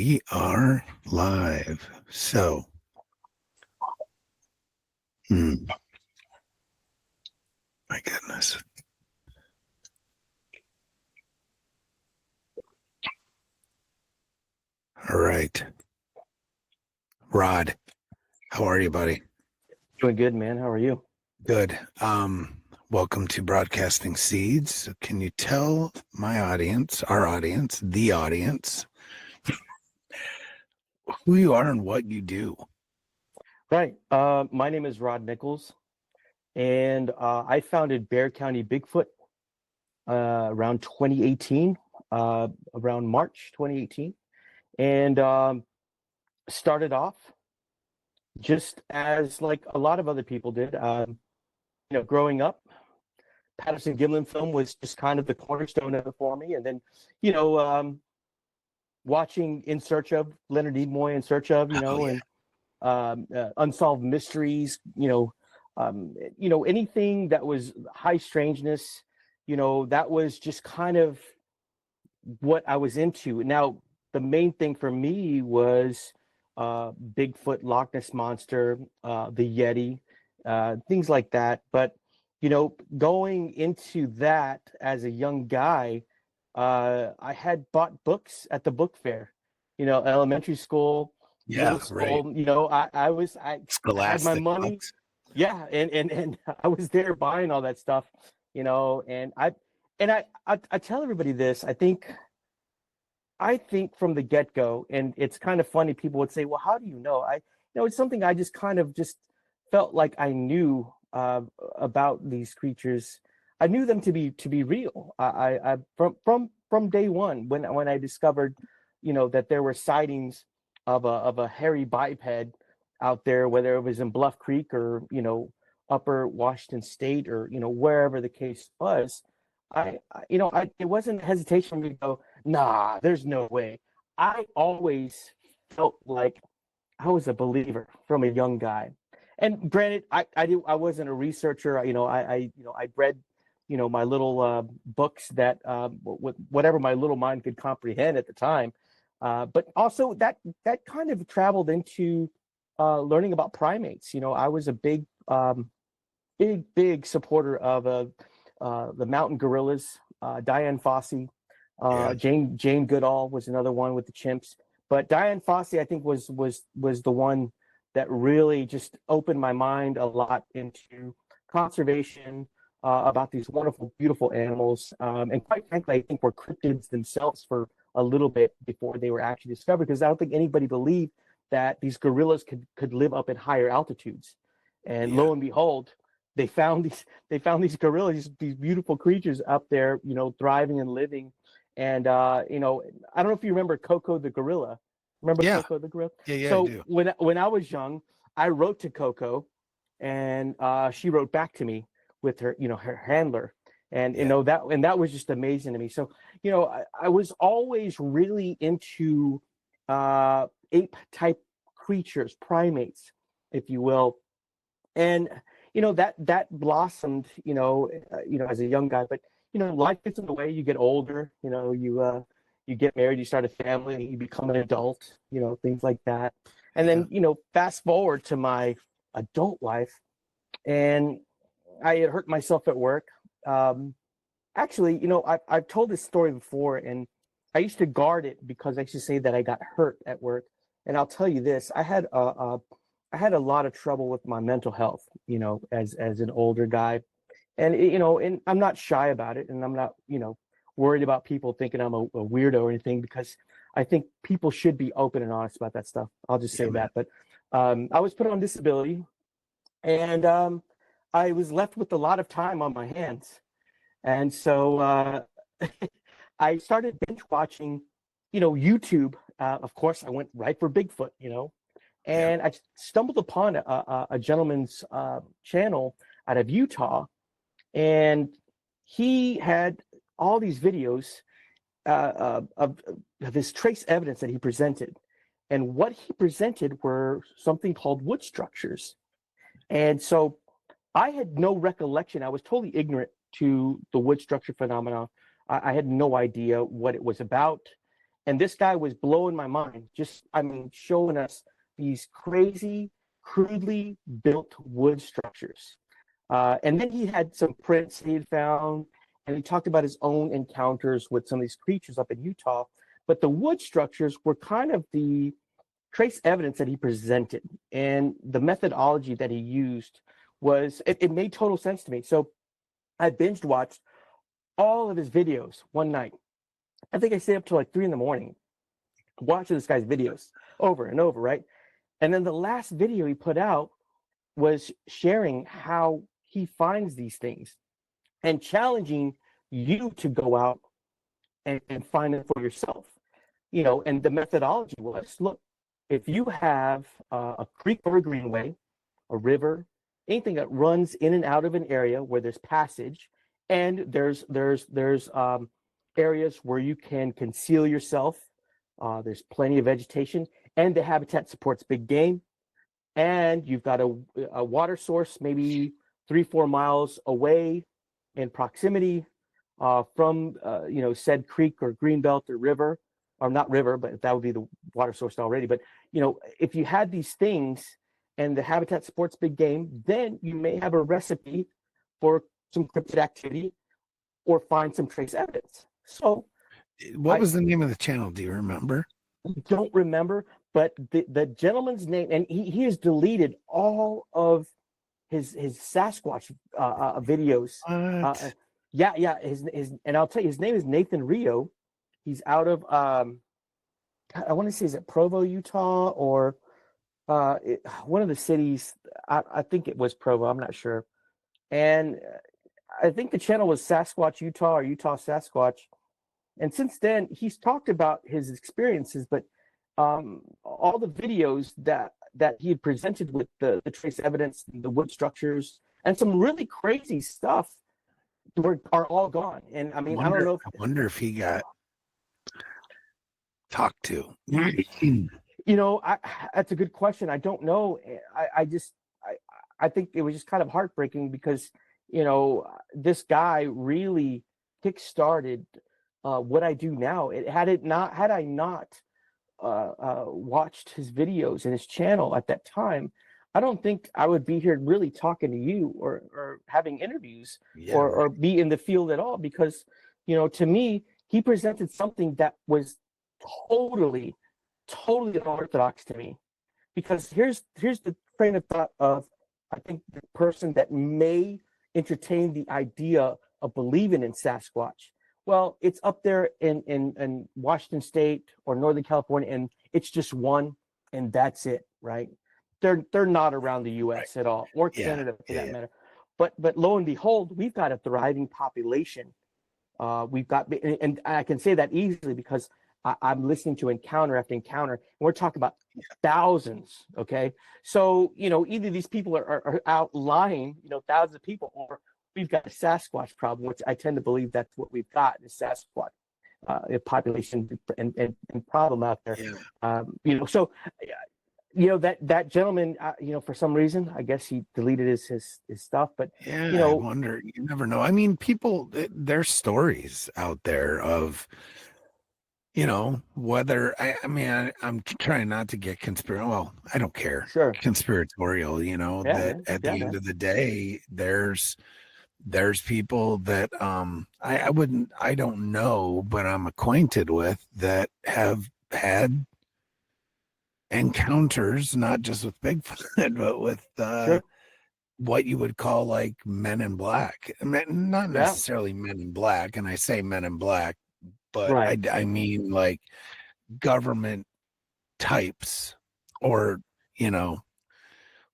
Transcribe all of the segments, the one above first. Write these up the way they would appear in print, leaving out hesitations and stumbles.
We are live. So, my goodness. All right. Rod, how are you, buddy? Doing good, man. How are you? Good. Welcome to Broadcasting Seeds. So can you tell my audience, our audience, the audience, who you are and what you do? Right. My name is Rod Nichols, and I founded Bexar County Bigfoot around 2018, around March 2018, and started off just as like a lot of other people did. Growing up, Patterson-Gimlin film was just kind of the cornerstone of it for me, and then, watching In Search of, Leonard Nimoy, In Search of, and Unsolved Mysteries, anything that was high strangeness, that was just kind of what I was into. Now, the main thing for me was Bigfoot, Loch Ness Monster, the Yeti, things like that. But, going into that as a young guy, I had bought books at the book fair, elementary school. Yeah, middle right. school, I had my money. Books. Yeah, and I was there buying all that stuff, and I tell everybody this. I think from the get-go, and it's kind of funny, people would say, well, how do you know? It's something I just kind of just felt like I knew about these creatures. I knew them to be real. I from day one, when I discovered, that there were sightings of a hairy biped out there, whether it was in Bluff Creek or Upper Washington State or wherever the case was. It wasn't hesitation for me to go, nah, there's no way. I always felt like I was a believer from a young guy. And granted, I wasn't a researcher. I read my little books that with whatever my little mind could comprehend at the time. But also that kind of traveled into learning about primates. I was a big supporter of the mountain gorillas. Diane Fossey, Jane Goodall was another one with the chimps. But Diane Fossey, I think, was the one that really just opened my mind a lot into conservation, about these wonderful, beautiful animals. And quite frankly, I think were cryptids themselves for a little bit before they were actually discovered, because I don't think anybody believed that these gorillas could live up at higher altitudes. And lo and behold, they found these gorillas, these beautiful creatures up there, thriving and living. And I don't know if you remember Coco the gorilla. Remember Coco the gorilla? Yeah, so I do. when I was young, I wrote to Coco, and she wrote back to me with her, her handler. And that was just amazing to me. So, I was always really into ape type creatures, primates, if you will. And that blossomed, as a young guy. But life gets in the way. You get older. You get married. You start a family. You become an adult. Things like that. And then fast forward to my adult life, and I had hurt myself at work. Actually, I've told this story before, and I used to guard it because I used to say that I got hurt at work. And I'll tell you this: I had a lot of trouble with my mental health, as an older guy, and and I'm not shy about it, and I'm not worried about people thinking I'm a weirdo or anything, because I think people should be open and honest about that stuff. I'll just say that. But I was put on disability, and I was left with a lot of time on my hands. And so I started binge watching, YouTube. Of course, I went right for Bigfoot, and I stumbled upon a gentleman's channel out of Utah, and he had all these videos of this trace evidence that he presented. And what he presented were something called wood structures. And so I had no recollection. I was totally ignorant to the wood structure phenomenon. I had no idea what it was about. And this guy was blowing my mind, just, I mean, showing us these crazy, crudely built wood structures. And then he had some prints he had found, and he talked about his own encounters with some of these creatures up in Utah. But the wood structures were kind of the trace evidence that he presented, and the methodology that he used was, it made total sense to me. So I binged watched all of his videos one night. I think I stayed up till like 3 a.m. watching this guy's videos over and over, right? And then the last video he put out was sharing how he finds these things and challenging you to go out and find it for yourself. You know, and the methodology was, look, if you have a creek or a greenway, a river, anything that runs in and out of an area where there's passage, and there's areas where you can conceal yourself, there's plenty of vegetation, and the habitat supports big game, and you've got a water source maybe 3-4 miles away in proximity from said creek or greenbelt or river, or not river, but that would be the water source already. But if you had these things and the habitat supports big game, then you may have a recipe for some cryptid activity or find some trace evidence. So what was the name of the channel? Do you remember? Don't remember, but the gentleman's name, and he has deleted all of his Sasquatch videos. What? Yeah. His and I'll tell you, his name is Nathan Rio. He's out of I want to say, is it Provo, Utah, or one of the cities? I think it was Provo. I'm not sure. And I think the channel was Sasquatch Utah or Utah Sasquatch. And since then, he's talked about his experiences, but all the videos that he had presented with the trace evidence, the wood structures, and some really crazy stuff are all gone. And I mean, I don't know. I wonder if he got talked to. That's a good question. I don't know. I think it was just kind of heartbreaking because, this guy really kickstarted what I do now. Had I not watched his videos and his channel at that time, I don't think I would be here really talking to you or having interviews or be in the field at all, because, to me, he presented something that was totally unorthodox to me. Because here's the train of thought of, I think, the person that may entertain the idea of believing in Sasquatch. Well, it's up there in Washington State or Northern California, and it's just one, and that's it, right? They're not around the U.S. at all, or Canada for that matter. But lo and behold, we've got a thriving population. We've got, and I can say that easily because I'm listening to encounter after encounter, and we're talking about thousands. Okay, so either these people are out lying, thousands of people, or we've got a Sasquatch problem, which I tend to believe that's what we've got, is Sasquatch population and problem out there. So that gentleman, for some reason, I guess he deleted his stuff, but I wonder. You never know. I mean, people, there's stories out there of, whether I'm trying not to get conspiratorial. Well, I don't care. Sure. Conspiratorial, that at the end of the day, there's people that I don't know, but I'm acquainted with, that have had encounters, not just with Bigfoot, but with what you would call like Men in Black. Not necessarily Men in Black, and I say Men in Black, but I mean like government types, or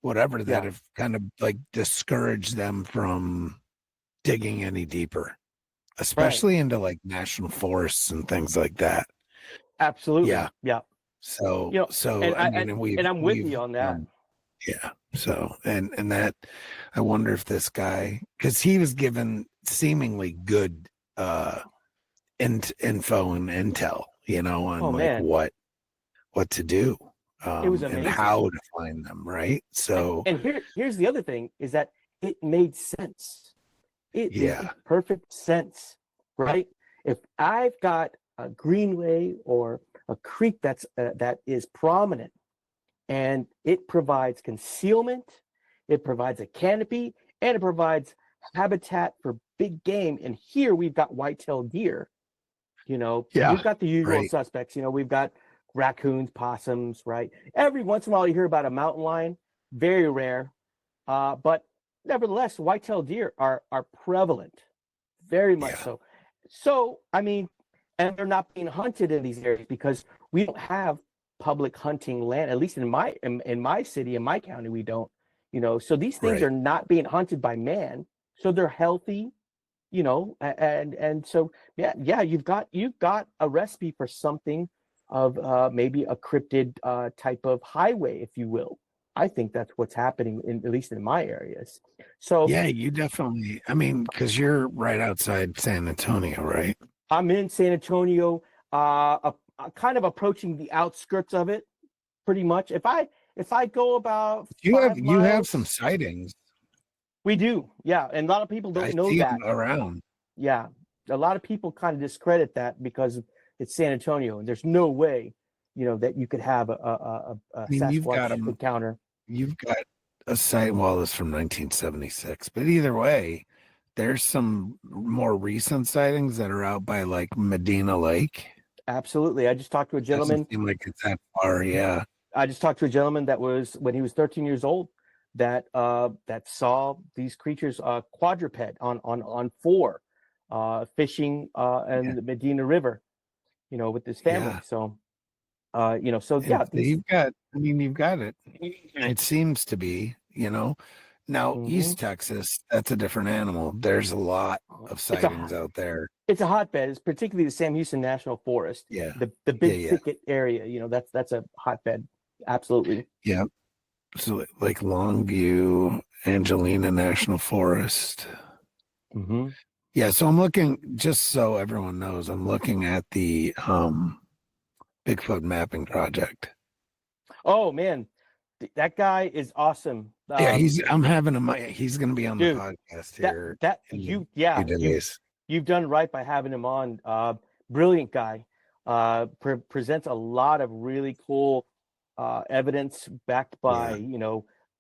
whatever, that have kind of like discouraged them from digging any deeper, especially into like national forests and things like that. Absolutely. Yeah. So and I'm with you on that. So and that, I wonder if this guy, because he was given seemingly good info and intel, on what to do, it was amazing, and how to find them, right? So and here's the other thing, is that it made sense. It made perfect sense, right? If I've got a greenway or a creek that is prominent, and it provides concealment, it provides a canopy, and it provides habitat for big game. And here we've got white-tailed deer. We've got the usual right. suspects. We've got raccoons, possums, right? Every once in a while you hear about a mountain lion, very rare. But nevertheless, white-tailed deer are prevalent, very much so. So, I mean, and they're not being hunted in these areas because we don't have public hunting land, at least in my city, in my county, we don't, so these things are not being hunted by man. So they're healthy, and so, you've got a recipe for something of maybe a cryptid type of highway, if you will. I think that's what's happening, at least in my areas. So yeah, you definitely. I mean, because you're right outside San Antonio, right? I'm in San Antonio, kind of approaching the outskirts of it, pretty much. If I go about you 5 have miles, some sightings. we do, yeah, and a lot of people don't know see that them around. Yeah, a lot of people kind of discredit that because it's San Antonio, and there's no way, that you could have a Sasquatch encounter. You've got a sight wall is from 1976, but either way, there's some more recent sightings that are out by like Medina Lake. Absolutely. I just talked to a gentleman. Doesn't seem like it's that far, yeah. I just talked to a gentleman that was, when he was 13 years old, that saw these creatures, quadruped on 4, fishing in the Medina River, with his family. Yeah. So, you've got it. It seems to be, Now, East Texas, that's a different animal. There's a lot of sightings out there. It's a hotbed. It's particularly the Sam Houston National Forest. Yeah. The big thicket area, that's a hotbed. Absolutely. Yeah. So like Longview, Angelina National Forest. Mm-hmm. Yeah. So I'm looking, just so everyone knows, I'm looking at the Bigfoot mapping project. Oh man, that guy is awesome. Yeah, I'm having him. He's going to be on the podcast here. You've done right by having him on. Brilliant guy. Presents a lot of really cool evidence backed by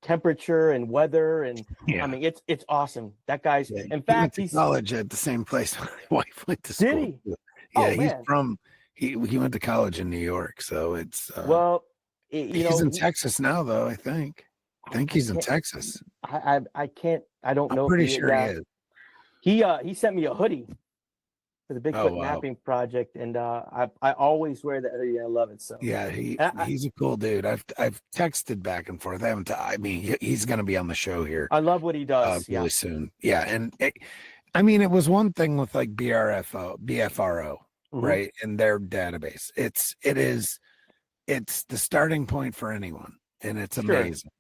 temperature and weather, and I mean it's awesome. That guy's in fact he's college at the same place my wife went to school. Did he? Yeah, he's from he went to college in New York, so it's he's in Texas now though. I think he's in Texas. I don't know. I'm pretty sure he is. He sent me a hoodie for the Bigfoot mapping project, and I always wear that hoodie. I love it. So yeah, he's a cool dude. I've texted back and forth. I mean, he's going to be on the show here. I love what he does. Really soon. Yeah, and it was one thing with like BFRO, right, and their database. It's the starting point for anyone, and it's amazing.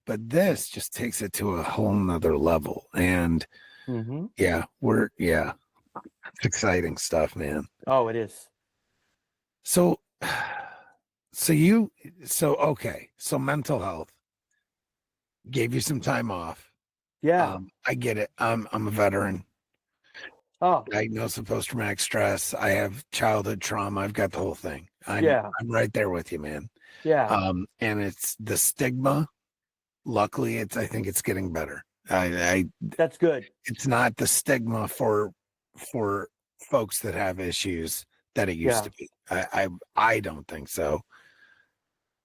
But this just takes it to a whole nother level, and it's exciting stuff, man. Oh, it is. So mental health gave you some time off. Yeah. I get it. I'm a veteran. Oh, Diagnosed with post-traumatic stress. I have childhood trauma. I've got the whole thing. I'm right there with you, man. Yeah. And it's the stigma. Luckily, I think it's getting better. That's good. It's not the stigma for folks that have issues that it used to be. I don't think so.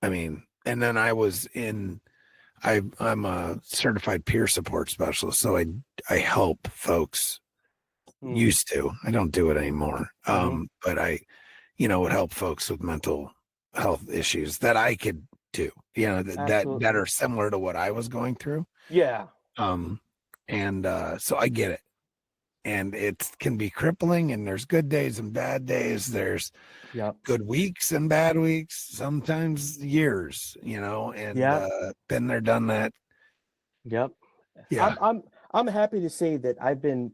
I mean, and then I'm a certified peer support specialist, so I help folks. Used to. I don't do it anymore. But I would help folks with mental health issues that I could do, that are similar to what I was going through. Yeah. So I get it. And it can be crippling, and there's good days and bad days. There's good weeks and bad weeks, sometimes years, and been there, done that. Yep. Yeah. I'm happy to say that I've been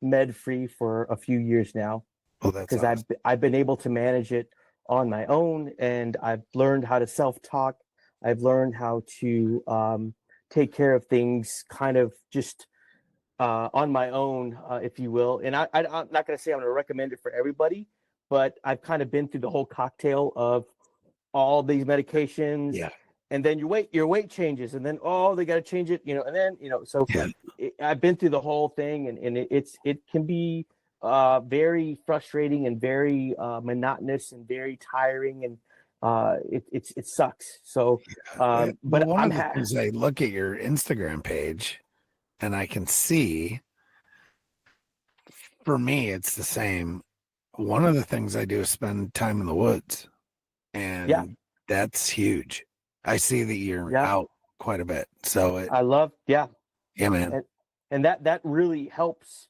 med free for a few years now. Oh, that's because awesome. I've been able to manage it on my own, and I've learned how to self-talk. I've learned how to take care of things kind of just on my own, if you will. And I'm not going to say I'm going to recommend it for everybody, but I've kind of been through the whole cocktail of all these medications. Yeah. And then your weight changes, and then they got to change it, and then so Yeah. I've been through the whole thing, and it can be very frustrating and very monotonous and very tiring, and it sucks. So, but one of the things, I look at your Instagram page, and I can see, for me, it's the same. One of the things I do is spend time in the woods, and that's huge. I see that you're out quite a bit, so I love, man, and that really helps.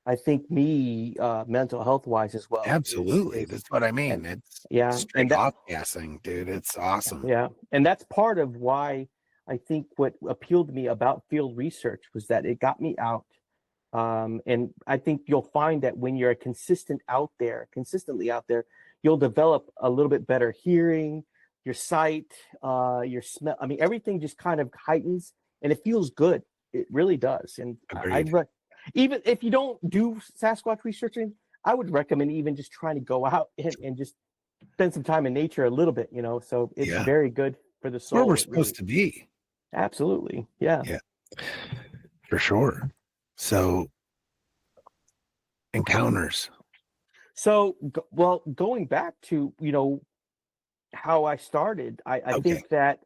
I think me mental health wise as well. Absolutely, that's what I mean. It's straight off-gassing, dude. It's awesome. Yeah, and that's part of why I think what appealed to me about field research was that it got me out. And I think you'll find that when you're consistently out there, you'll develop a little bit better hearing, your sight, your smell. I mean, everything just kind of heightens, and it feels good. It really does. And even if you don't do Sasquatch researching, I would recommend even just trying to go out and just spend some time in nature a little bit, so it's very good for the soul. Where we're supposed to be. Absolutely. Yeah. Yeah, for sure. So encounters. So, going back to, how I started, I think that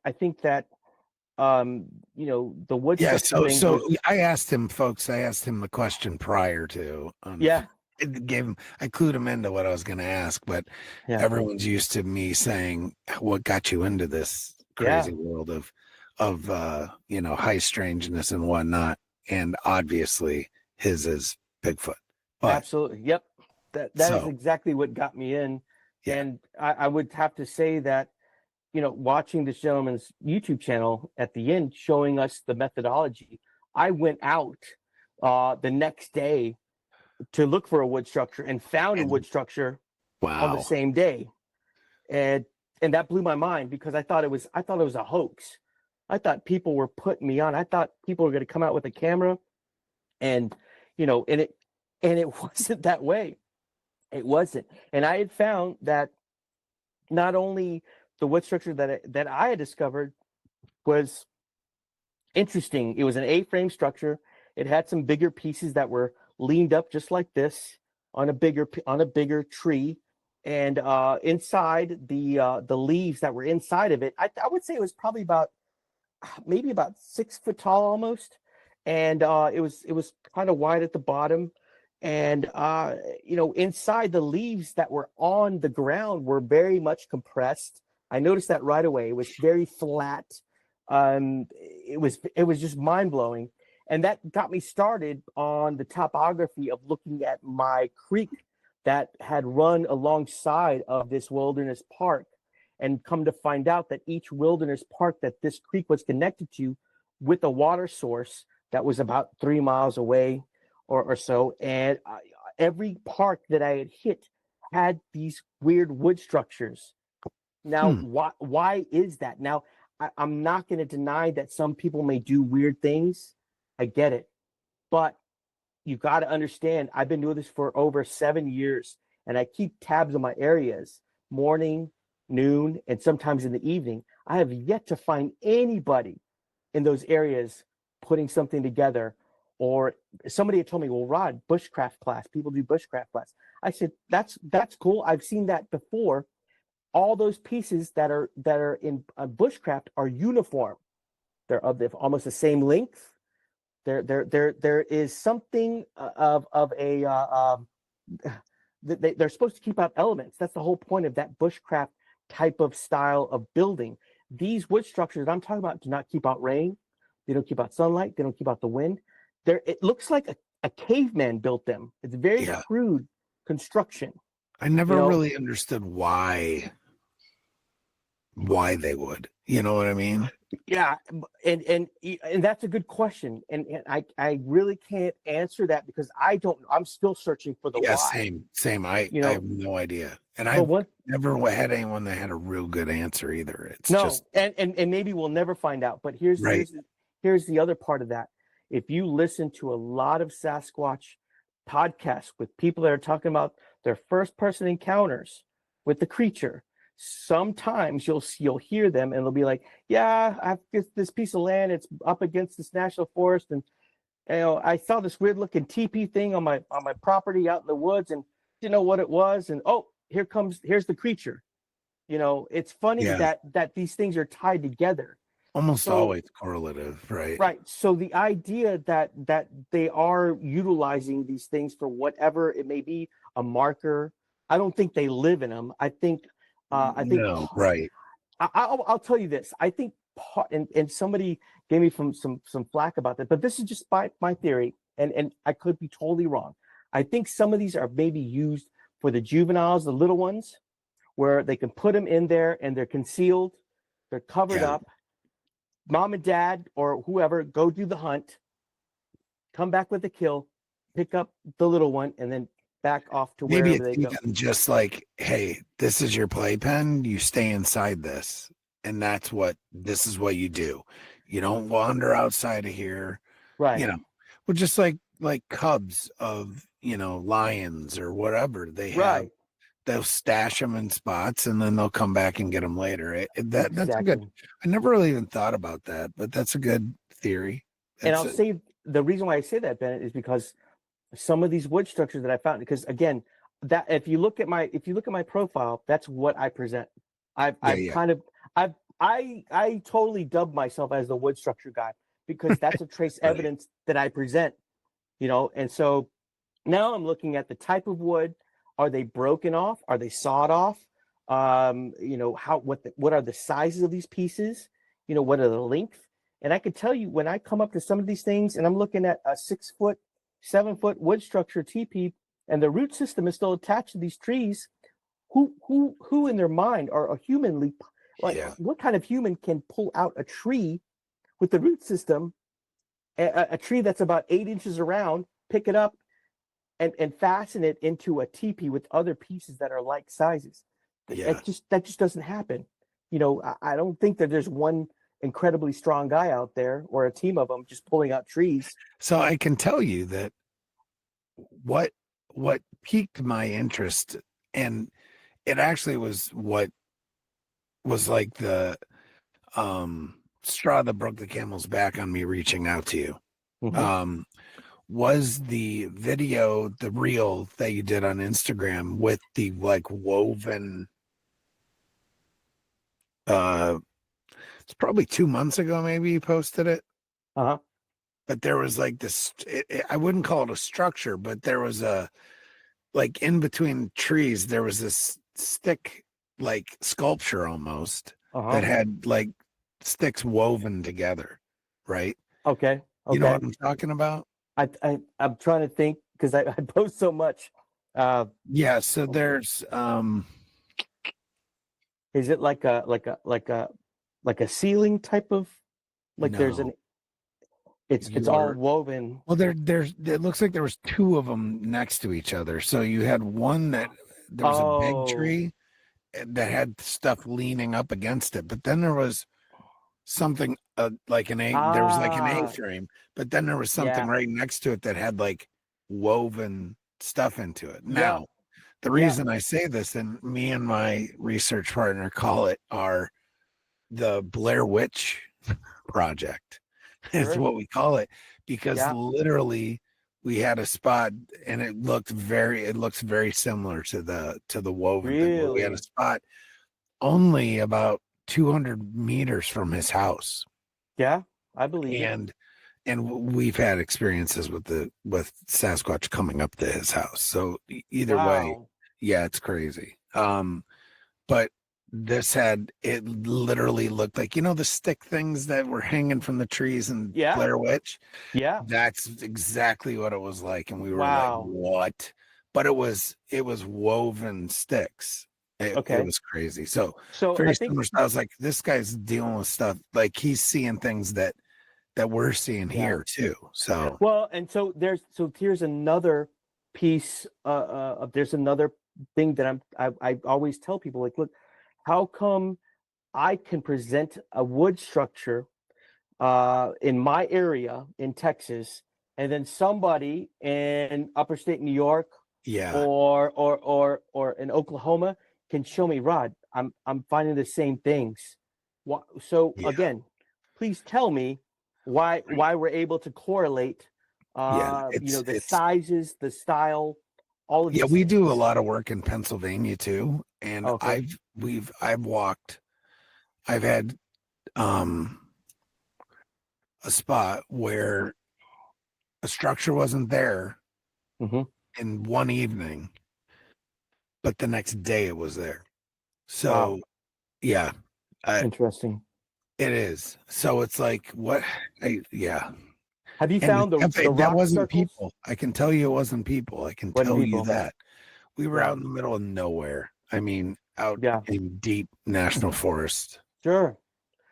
the wood. Yeah. So I asked him the question prior to, I clued him into what I was going to ask, but everyone's used to me saying, what got you into this crazy world of high strangeness and whatnot. And obviously his is Bigfoot. But, absolutely. Yep. That is exactly what got me in. Yeah. And I would have to say that, watching this gentleman's YouTube channel at the end, showing us the methodology, I went out the next day to look for a wood structure and found a wood structure on the same day. And that blew my mind, because I thought it was a hoax. I thought people were putting me on. I thought people were going to come out with a camera and it wasn't that way. It wasn't. And I had found that not only the wood structure that I had discovered was interesting. It was an A-frame structure. It had some bigger pieces that were leaned up just like this on a bigger tree. And inside the leaves that were inside of it, I would say it was probably maybe about 6 foot tall almost. And it was kind of wide at the bottom. And, inside, the leaves that were on the ground were very much compressed. I noticed that right away. It was very flat. It was just mind blowing. And that got me started on the topography of looking at my creek that had run alongside of this wilderness park, and come to find out that each wilderness park that this creek was connected to with a water source that was about 3 miles away or so. And every park that I had hit had these weird wood structures. Now, why is that? Now, I'm not going to deny that some people may do weird things. I get it. But you got to understand, I've been doing this for over 7 years, and I keep tabs on my areas, morning, noon, and sometimes in the evening. I have yet to find anybody in those areas putting something together. Or somebody had told me, well, Rod, bushcraft class, people do bushcraft class. I said, that's cool. I've seen that before. All those pieces that are in bushcraft are uniform. They're almost the same length. There is something of a they're supposed to keep out elements. That's the whole point of that bushcraft type of style of building. These wood structures that I'm talking about do not keep out rain. They don't keep out sunlight. They don't keep out the wind. It looks like a caveman built them. It's very crude construction. I never really understood why they would. You know what I mean? Yeah, and that's a good question, and I really can't answer that, because I don't. I'm still searching for the why. Same. I have no idea, and I've never had anyone that had a real good answer either. It's just and maybe we'll never find out. But here's the other part of that. If you listen to a lot of Sasquatch podcasts with people that are talking about their first person encounters with the creature, sometimes you'll hear them and they'll be like, yeah, I've got this piece of land, it's up against this national forest, and I saw this weird looking teepee thing on my property out in the woods, and didn't know what it was, and here's the creature. It's funny that these things are tied together. Almost always correlative, right? Right. So the idea that they are utilizing these things for whatever it may be, a marker. I don't think they live in them. I think no, right. I'll tell you this. I think and somebody gave me some flack about that, but this is just my theory, and I could be totally wrong. I think some of these are maybe used for the juveniles, the little ones, where they can put them in there and they're concealed, they're covered up. Mom and dad or whoever go do the hunt, come back with the kill, pick up the little one, and then back off to wherever they go. Even just like, hey, this is your playpen. You stay inside this, and this is what you do. You don't wander outside of here, right? Well, just like cubs of lions or whatever they have. Right. They'll stash them in spots and then they'll come back and get them later. That's a Exactly. good. I never really even thought about that, but that's a good theory. And I'll say the reason why I say that, Bennett, is because some of these wood structures that I found, because again, that if you look at my profile, that's what I present. I totally dubbed myself as the wood structure guy because that's a trace right. evidence that I present, and so now I'm looking at the type of wood. Are they broken off? Are they sawed off? What are the sizes of these pieces? What are the length? And I can tell you when I come up to some of these things and I'm looking at a 6 foot, 7 foot wood structure teepee, and the root system is still attached to these trees. Who in their mind are a humanly what kind of human can pull out a tree with the root system, a tree that's about 8 inches around, pick it up, and fasten it into a teepee with other pieces that are like sizes? That just doesn't happen. I don't think that there's one incredibly strong guy out there or a team of them just pulling out trees. So I can tell you that what piqued my interest, and it actually was what was like the straw that broke the camel's back on me reaching out to you. Mm-hmm. Was the video, the reel that you did on Instagram with the woven, it's probably 2 months ago, maybe you posted it. Uh-huh. But there was like this, I wouldn't call it a structure, but there was in between trees, there was this stick, sculpture almost, that had sticks woven together. Right. Okay. You know what I'm talking about? I'm trying to think because I post so much. So there's is it like a ceiling type of no. There's an it's all woven. Well, it looks like there was 2 of them next to each other. So you had one that there was a big tree that had stuff leaning up against it, but then there was something there was an A-frame, but then there was something right next to it that had woven stuff into it. Now, the reason I say this, and me and my research partner call it the Blair Witch Project, is what we call it, because literally we had a spot and it looks very similar to the woven thing. We had a spot only about 200 meters from his house. Yeah, I believe it. And we've had experiences with Sasquatch coming up to his house. So either way, it's crazy. But it literally looked like, the stick things that were hanging from the trees in Blair Witch. Yeah. That's exactly what it was like. And we were like, what? But it was woven sticks. It was crazy. So very similar. I was like, this guy's dealing with stuff. He's seeing things that we're seeing here too. So here's another piece. There's another thing that I always tell people, look, how come I can present a wood structure in my area in Texas, and then somebody in upper state New York Yeah. or in Oklahoma can show me, Rod, I'm finding the same things. So Yeah. again, please tell me why we're able to correlate Yeah. the sizes, the style, all of Yeah, these we do a things. lot of work in Pennsylvania too. And Okay. I've had a spot where a structure wasn't there Mm-hmm. in one evening, but the next day it was there. Wow. So yeah, Interesting. it is. So it's like what? Yeah, Have you and found the that rock wasn't circles? people. I can tell you it wasn't people. I can Wasn't tell you people. that we were Yeah. out in the middle of nowhere. I mean, out Yeah. in deep national forest. Sure.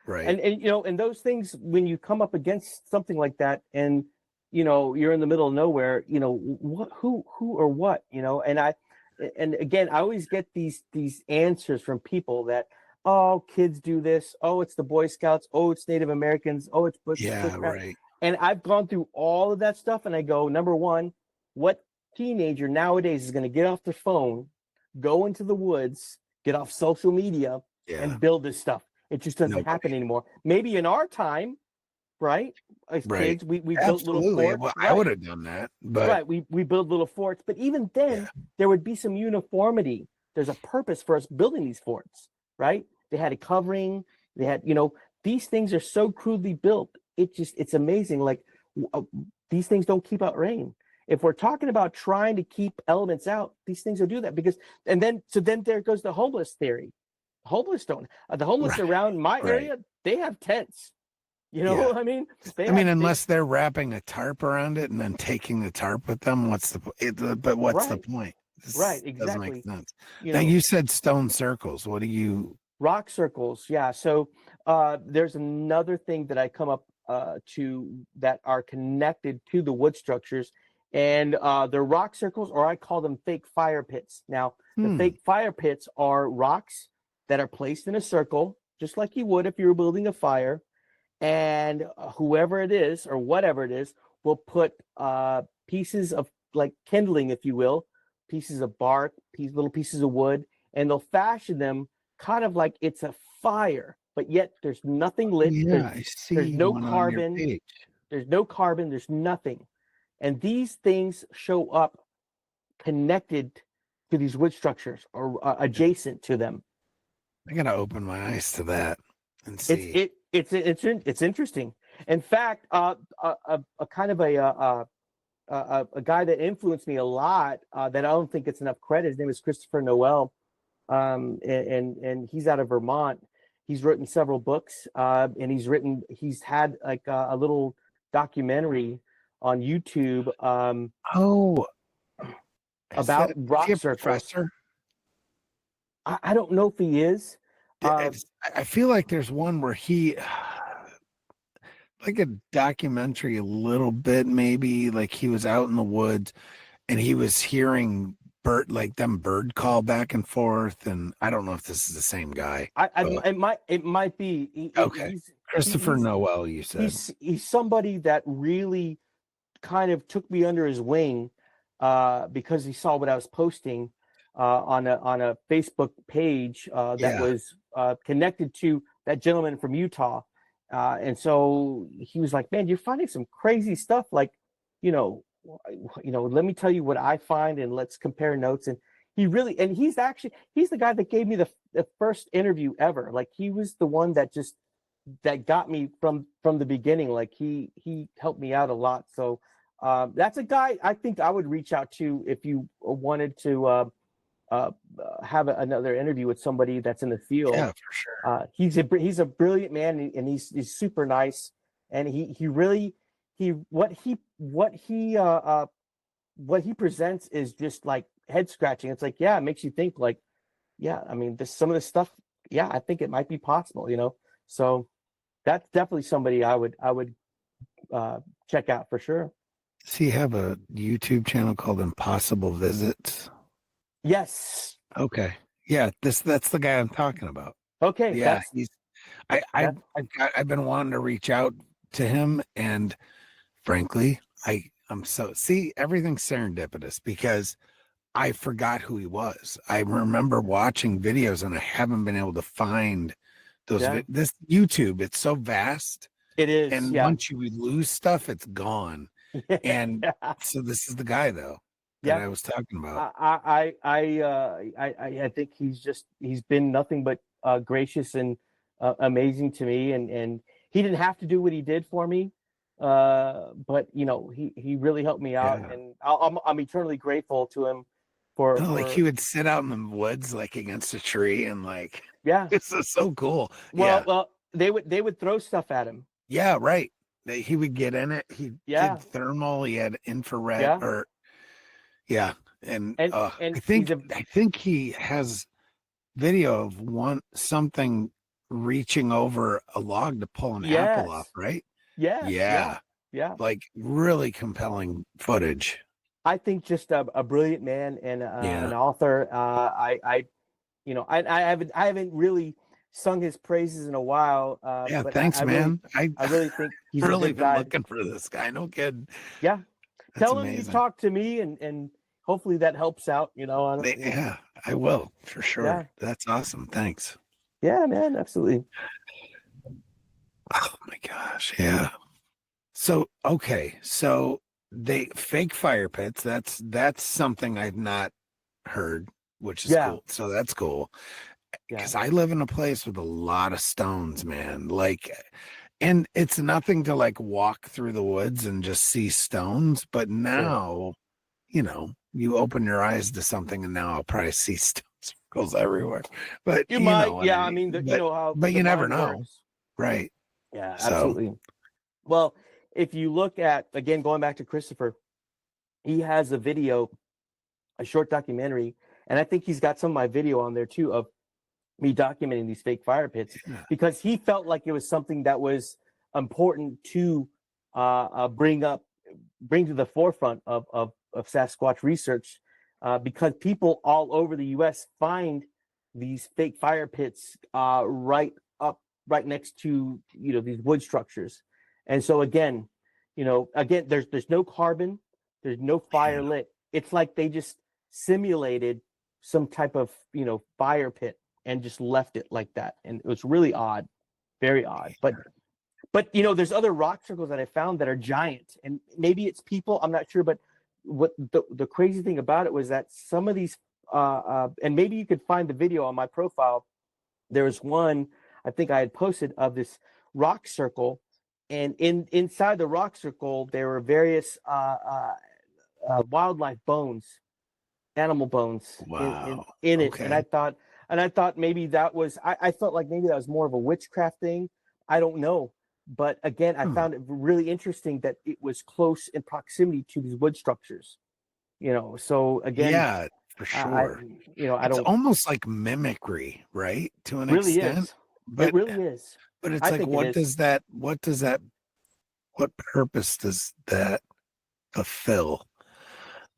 Right. And those things, when you come up against something like that, and you're in the middle of nowhere, what, who or what, and again, I always get these answers from people that, oh, kids do this, oh, it's the Boy Scouts, oh, it's Native Americans, oh, it's Yeah. bushcraft. Right. And I've gone through all of that stuff, and I go, number one, what teenager nowadays is going to get off their phone, go into the woods, get off social media, Yeah. and build this stuff? It just doesn't happen anymore. Maybe in our time, right? As Right. kids, we built little forts. Well, right. I would have done that, but right. We build little forts, but even then, there would be some uniformity. There's a purpose for us building these forts, right? They had a covering. They had, these things are so crudely built. It's amazing. Like these things don't keep out rain. If we're talking about trying to keep elements out, these things will do that so then there goes the homeless theory. Homeless don't. The homeless around my area, they have tents. I mean, unless they're wrapping a tarp around it and then taking the tarp with them, what's the point? Right, exactly. Doesn't make sense. Now you said stone circles. What do you? Rock circles, yeah. So there's another thing that I come up to that are connected to the wood structures, and they're rock circles, or I call them fake fire pits. Now, the fake fire pits are rocks that are placed in a circle, just like you would if you were building a fire. And whoever it is or whatever it is will put pieces of like kindling, if you will, pieces of bark, little pieces of wood, and they'll fashion them kind of like it's a fire, but yet there's nothing lit. Yeah, I see. There's no carbon. There's no carbon. There's nothing. And these things show up connected to these wood structures or adjacent to them. I gotta open my eyes to that and see. It's interesting. In fact, a kind of a guy that influenced me a lot that I don't think gets enough credit. His name is Christopher Noel, and he's out of Vermont. He's written several books, and he's had like a little documentary on YouTube. About rock circles. Professor? I don't know if he is. I feel like there's one where he, like a documentary, a little bit maybe, like he was out in the woods and he was hearing bird call back and forth, and I don't know if this is the same guy. It might be. Okay, Christopher Noel, you said. He's somebody that really kind of took me under his wing because he saw what I was posting on a Facebook page that was connected to that gentleman from Utah, and so he was like, "Man, you're finding some crazy stuff. Like, let me tell you what I find, and let's compare notes." And he's the guy that gave me the first interview ever. Like, he was the one that got me from the beginning. Like, he helped me out a lot. So that's a guy I think I would reach out to if you wanted to have another interview with somebody that's in the field. Yeah, for sure. He's a brilliant man, and he's super nice, and what he presents is just like head scratching. It's like, yeah, it makes you think, like, yeah, I mean, some of this stuff, yeah, I think it might be possible, so that's definitely somebody I would check out for sure. Does he have a YouTube channel called Impossible Visits? Yes. Okay. Yeah, that's the guy I'm talking about. Okay. Yeah, I've been wanting to reach out to him, and frankly, everything's serendipitous because I forgot who he was. I remember watching videos, and I haven't been able to find those. This YouTube, it's so vast. It is, and once you lose stuff, it's gone. And so this is the guy, though, that I was talking about. I think he's been nothing but gracious and amazing to me, and he didn't have to do what he did for me, but you know, he really helped me out, and I'm eternally grateful to him for like he would sit out in the woods like against a tree and like this is so cool. Well, they would throw stuff at him. Yeah, right. He would get in it. He did thermal. He had infrared. And I think he has video of something reaching over a log to pull an apple off. Right? Yeah. Like really compelling footage. I think just a brilliant man and an author. I haven't really sung his praises in a while. But thanks, man. I really think he's really been looking for this guy. No kidding. Yeah, tell him amazing. you talked to me, and hopefully that helps out. You know. I will for sure. Yeah. That's awesome. Thanks. Yeah, man, absolutely. Oh my gosh, yeah. So okay, so they fake fire pits. That's something I've not heard, which is cool. So that's cool. Because I live in a place with a lot of stones, man. Like, and it's nothing to like walk through the woods and just see stones. But now, you know, you open your eyes to something, and now I'll probably see stone circles everywhere. But you might, I mean, you know how. But you never know, works. Right? Yeah, absolutely. Well, if you look at, again, going back to Christopher, he has a video, a short documentary, and I think he's got some of my video on there too of me documenting these fake fire pits because he felt like it was something that was important to bring to the forefront of Sasquatch research because people all over the U.S. find these fake fire pits right next to, you know, these wood structures. And so again, there's no carbon, there's no fire lit. It's like they just simulated some type of, you know, fire pit and just left it like that. And it was really odd, very odd. But you know, there's other rock circles that I found that are giant, and maybe it's people, I'm not sure. But what the crazy thing about it was that some of these, and maybe you could find the video on my profile. There was one I think I had posted of this rock circle, and inside the rock circle there were various wildlife bones, animal bones in it. And I thought maybe that was, I felt like maybe that was more of a witchcraft thing. I don't know. But again, I found it really interesting that it was close in proximity to these wood structures, you know. So again, yeah, for sure. It's almost like mimicry, right? To an extent. But it really is. But it's like, what purpose does that fulfill?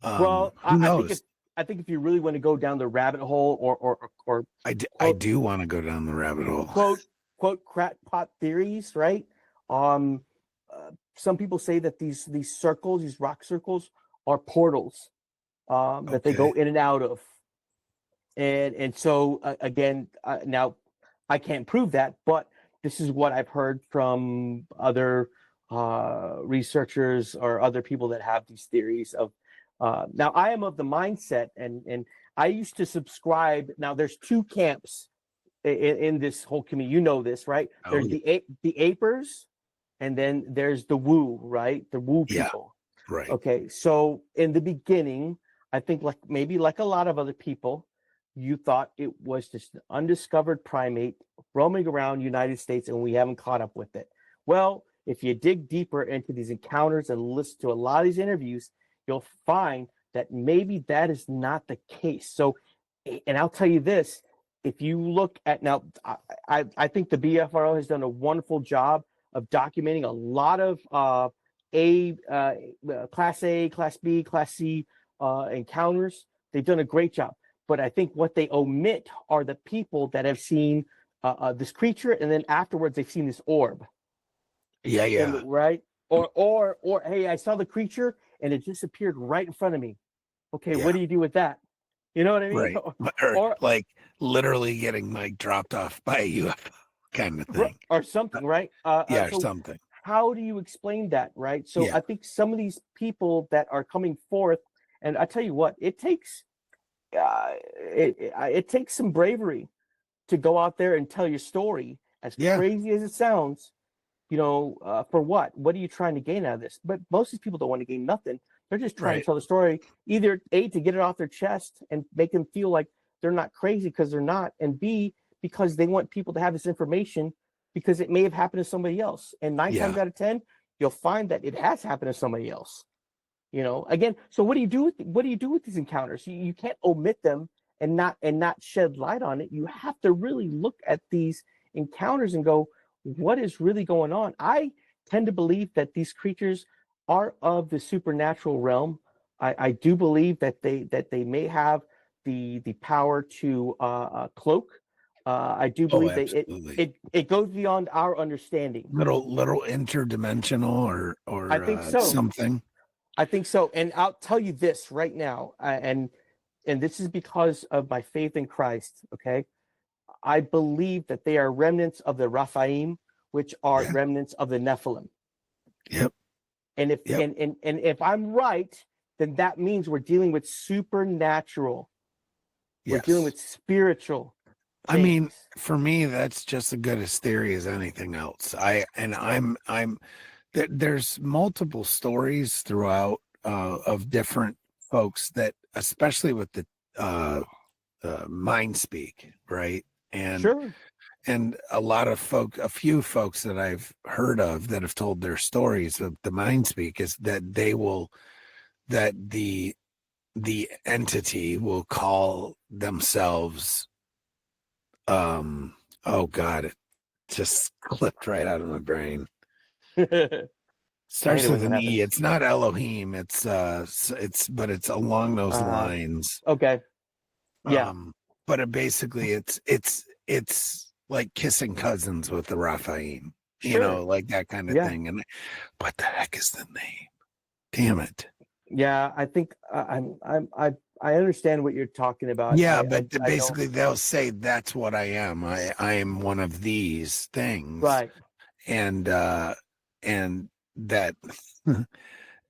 Well, who knows? I think if you really want to go down the rabbit hole, or I do want to go down the rabbit hole. Quote crackpot theories, right? Some people say that these circles, these rock circles, are portals that they go in and out of, and so again, now I can't prove that, but this is what I've heard from other researchers or other people that have these theories of. Now, I am of the mindset, and I used to subscribe. Now, there's two camps in this whole community. You know this, right? There's the apers, and then there's the woo, right? The woo people. Right. Okay. So in the beginning, I think like a lot of other people, you thought it was just an undiscovered primate roaming around the United States, and we haven't caught up with it. Well, if you dig deeper into these encounters and listen to a lot of these interviews, you'll find that maybe that is not the case. So, and I'll tell you this, if you look at now, I think the BFRO has done a wonderful job of documenting a lot of Class A, Class B, Class C encounters. They've done a great job. But I think what they omit are the people that have seen this creature, and then afterwards they've seen this orb. Yeah. Right? Or hey, I saw the creature and it disappeared right in front of me. Okay, what do you do with that? You know what I mean? Right. Or Or like literally getting like dropped off by a UFO kind of thing. or something, right? Yeah, or So something. how do you explain that, right? So Yeah. I think some of these people that are coming forth, and I tell you what, it takes it takes some bravery to go out there and tell your story, as Yeah. crazy as it sounds. For what? What are you trying to gain out of this? But most of these people don't want to gain nothing. They're just trying Right. to tell the story, either A, to get it off their chest and make them feel like they're not crazy because they're not, and B, because they want people to have this information because it may have happened to somebody else. And nine Yeah. times out of 10, you'll find that it has happened to somebody else. Again, so what do you do with these encounters? You can't omit them and not shed light on it. You have to really look at these encounters and go, what is really going on? I tend to believe that these creatures are of the supernatural realm. I do believe that they may have the power to cloak. I do Oh, believe absolutely. it goes beyond our understanding. Little interdimensional I think so. something. I think so. And I'll tell you this right now, and this is because of my faith in Christ. Okay, I believe that they are remnants of the Raphaim, which are Yeah. remnants of the Nephilim. Yep. And if Yep. and if I'm right, then that means we're dealing with supernatural. We're dealing Yes. with spiritual things. I mean, for me, that's just as good a theory as anything else. There's multiple stories throughout of different folks that, especially with the mind speak, right? And Sure. and a few folks that I've heard of that have told their stories of the mind speak is that the entity will call themselves oh God, it just clipped right out of my brain. Starts with an E. It's not Elohim. But it's along those lines. Okay. Yeah. But it's like kissing cousins with the Raphaim, Sure. like that kind of thing. And what the heck is the name? Damn it. Yeah, I think I understand what you're talking about. Yeah, but basically they'll say that's what I am. I am one of these things. Right. And that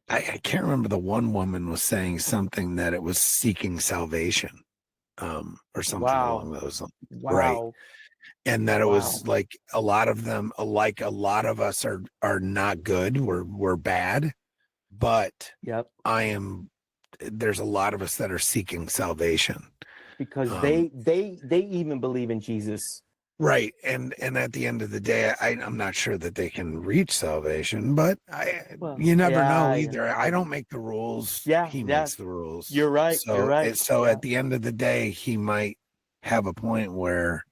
I can't remember, the one woman was saying something that it was seeking salvation, or something along those lines. Wow. Right. And that it was like a lot of them, like a lot of us are not good. We're bad, but yep. There's a lot of us that are seeking salvation because they even believe in Jesus. Right. And at the end of the day, I'm not sure that they can reach salvation, but you never know either. I don't make the rules. Yeah. He makes the rules. You're right. So, you're right. So at the end of the day, he might have a point where,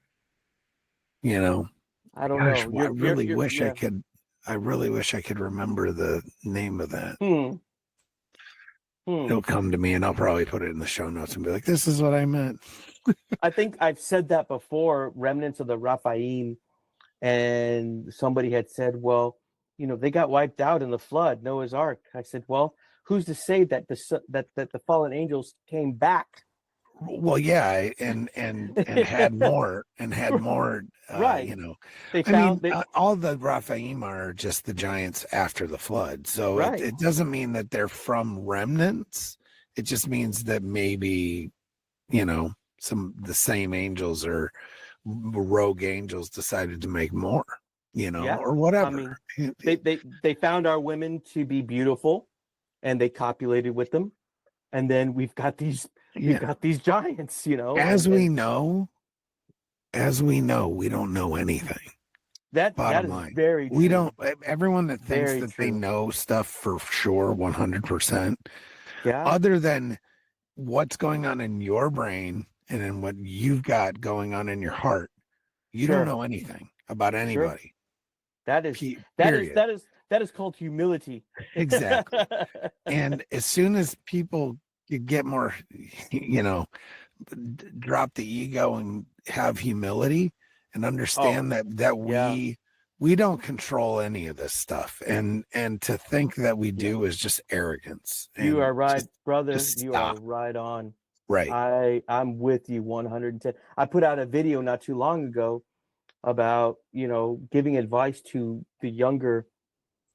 I don't know. I really wish I could remember the name of that. It'll come to me and I'll probably put it in the show notes and be like, this is what I meant. I think I've said that before, remnants of the Raphaim, and somebody had said, well, they got wiped out in the flood, Noah's Ark. I said, well, who's to say that the fallen angels came back? Well, yeah, and had more right. All the Raphaim are just the giants after the flood. So it doesn't mean that they're from remnants. It just means that maybe, the same angels or rogue angels decided to make more, or whatever. I mean, they found our women to be beautiful and they copulated with them. And then we've got these giants, As we know, we don't know anything. That is line. very true. We don't. Everyone that thinks very that true. they know stuff for sure, 100%. Yeah. Other than what's going on in your brain and in what you've got going on in your heart, you don't know anything about anybody. Sure. That is called humility. Exactly. And as soon as people get more, drop the ego and have humility and understand that we don't control any of this stuff, and to think that we do is just arrogance. You are right, brother. You are right on. Right. I'm with you 110. I put out a video not too long ago about, giving advice to the younger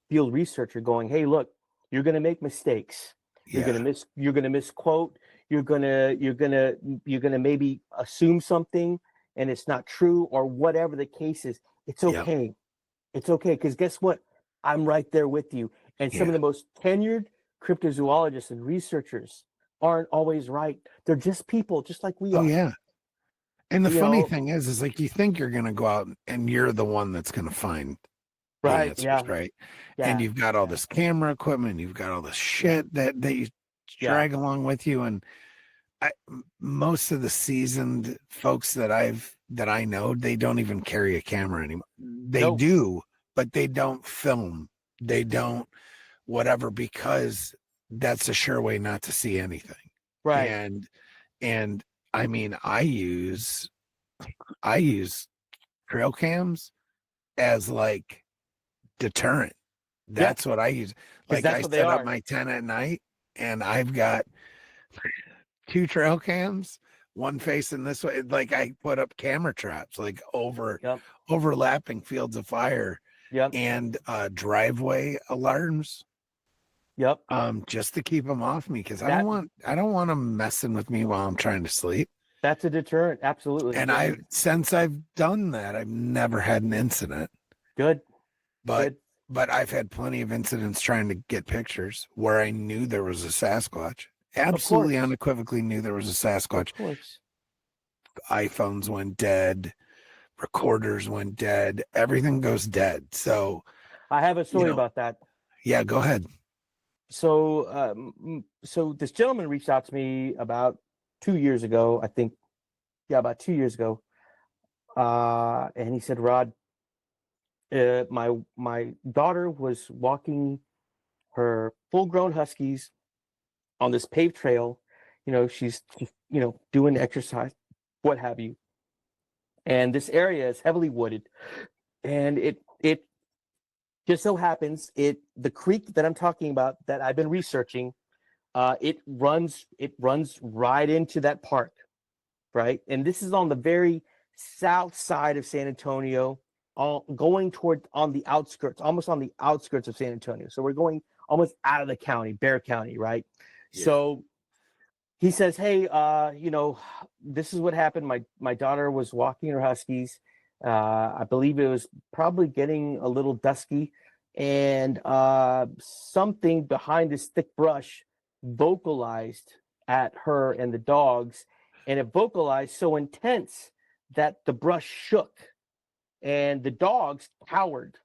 field researcher going, hey, look, you're going to make mistakes. You're Yeah. you're going to misquote. You're going to maybe assume something and it's not true, or whatever the case is. It's okay. Yep. It's okay. Because guess what? I'm right there with you. And some of the most tenured cryptozoologists and researchers aren't always right. They're just people, just like we are. Oh, yeah. And the funny thing is like you think you're going to go out and you're the one that's going to find the answers, right? Yeah. And you've got all this camera equipment, you've got all this shit that you drag along with you. And most of the seasoned folks that I know, they don't even carry a camera anymore. They do, but they don't film. They don't whatever, because that's a sure way not to see anything. Right. And I mean, I use trail cams as like deterrent. That's what I use. Like I set up my tent at night and I've got 2 trail cams, one facing this way. Like I put up camera traps like overlapping fields of fire and driveway alarms. Yep. Just to keep them off me, because I don't want them messing with me while I'm trying to sleep. That's a deterrent, absolutely. And since I've done that, I've never had an incident. Good. But I've had plenty of incidents trying to get pictures where I knew there was a Sasquatch. Absolutely unequivocally knew there was a Sasquatch. Of course. iPhones went dead, recorders went dead, everything goes dead. So I have a story about that. Yeah, go ahead. So so this gentleman reached out to me about 2 years ago, I think. Yeah, about 2 years ago. And he said, Rod, my daughter was walking her full-grown huskies on this paved trail. She's doing exercise, what have you. And this area is heavily wooded. And it just so happens the creek that I'm talking about, that I've been researching, it runs right into that park, right? And this is on the very south side of San Antonio, going toward on the outskirts, almost on the outskirts of San Antonio. So we're going almost out of the county, Bexar County, right? Yeah. So he says, hey, this is what happened. My daughter was walking her huskies. I believe it was probably getting a little dusky, and something behind this thick brush vocalized at her and the dogs, and it vocalized so intense that the brush shook, and the dogs cowered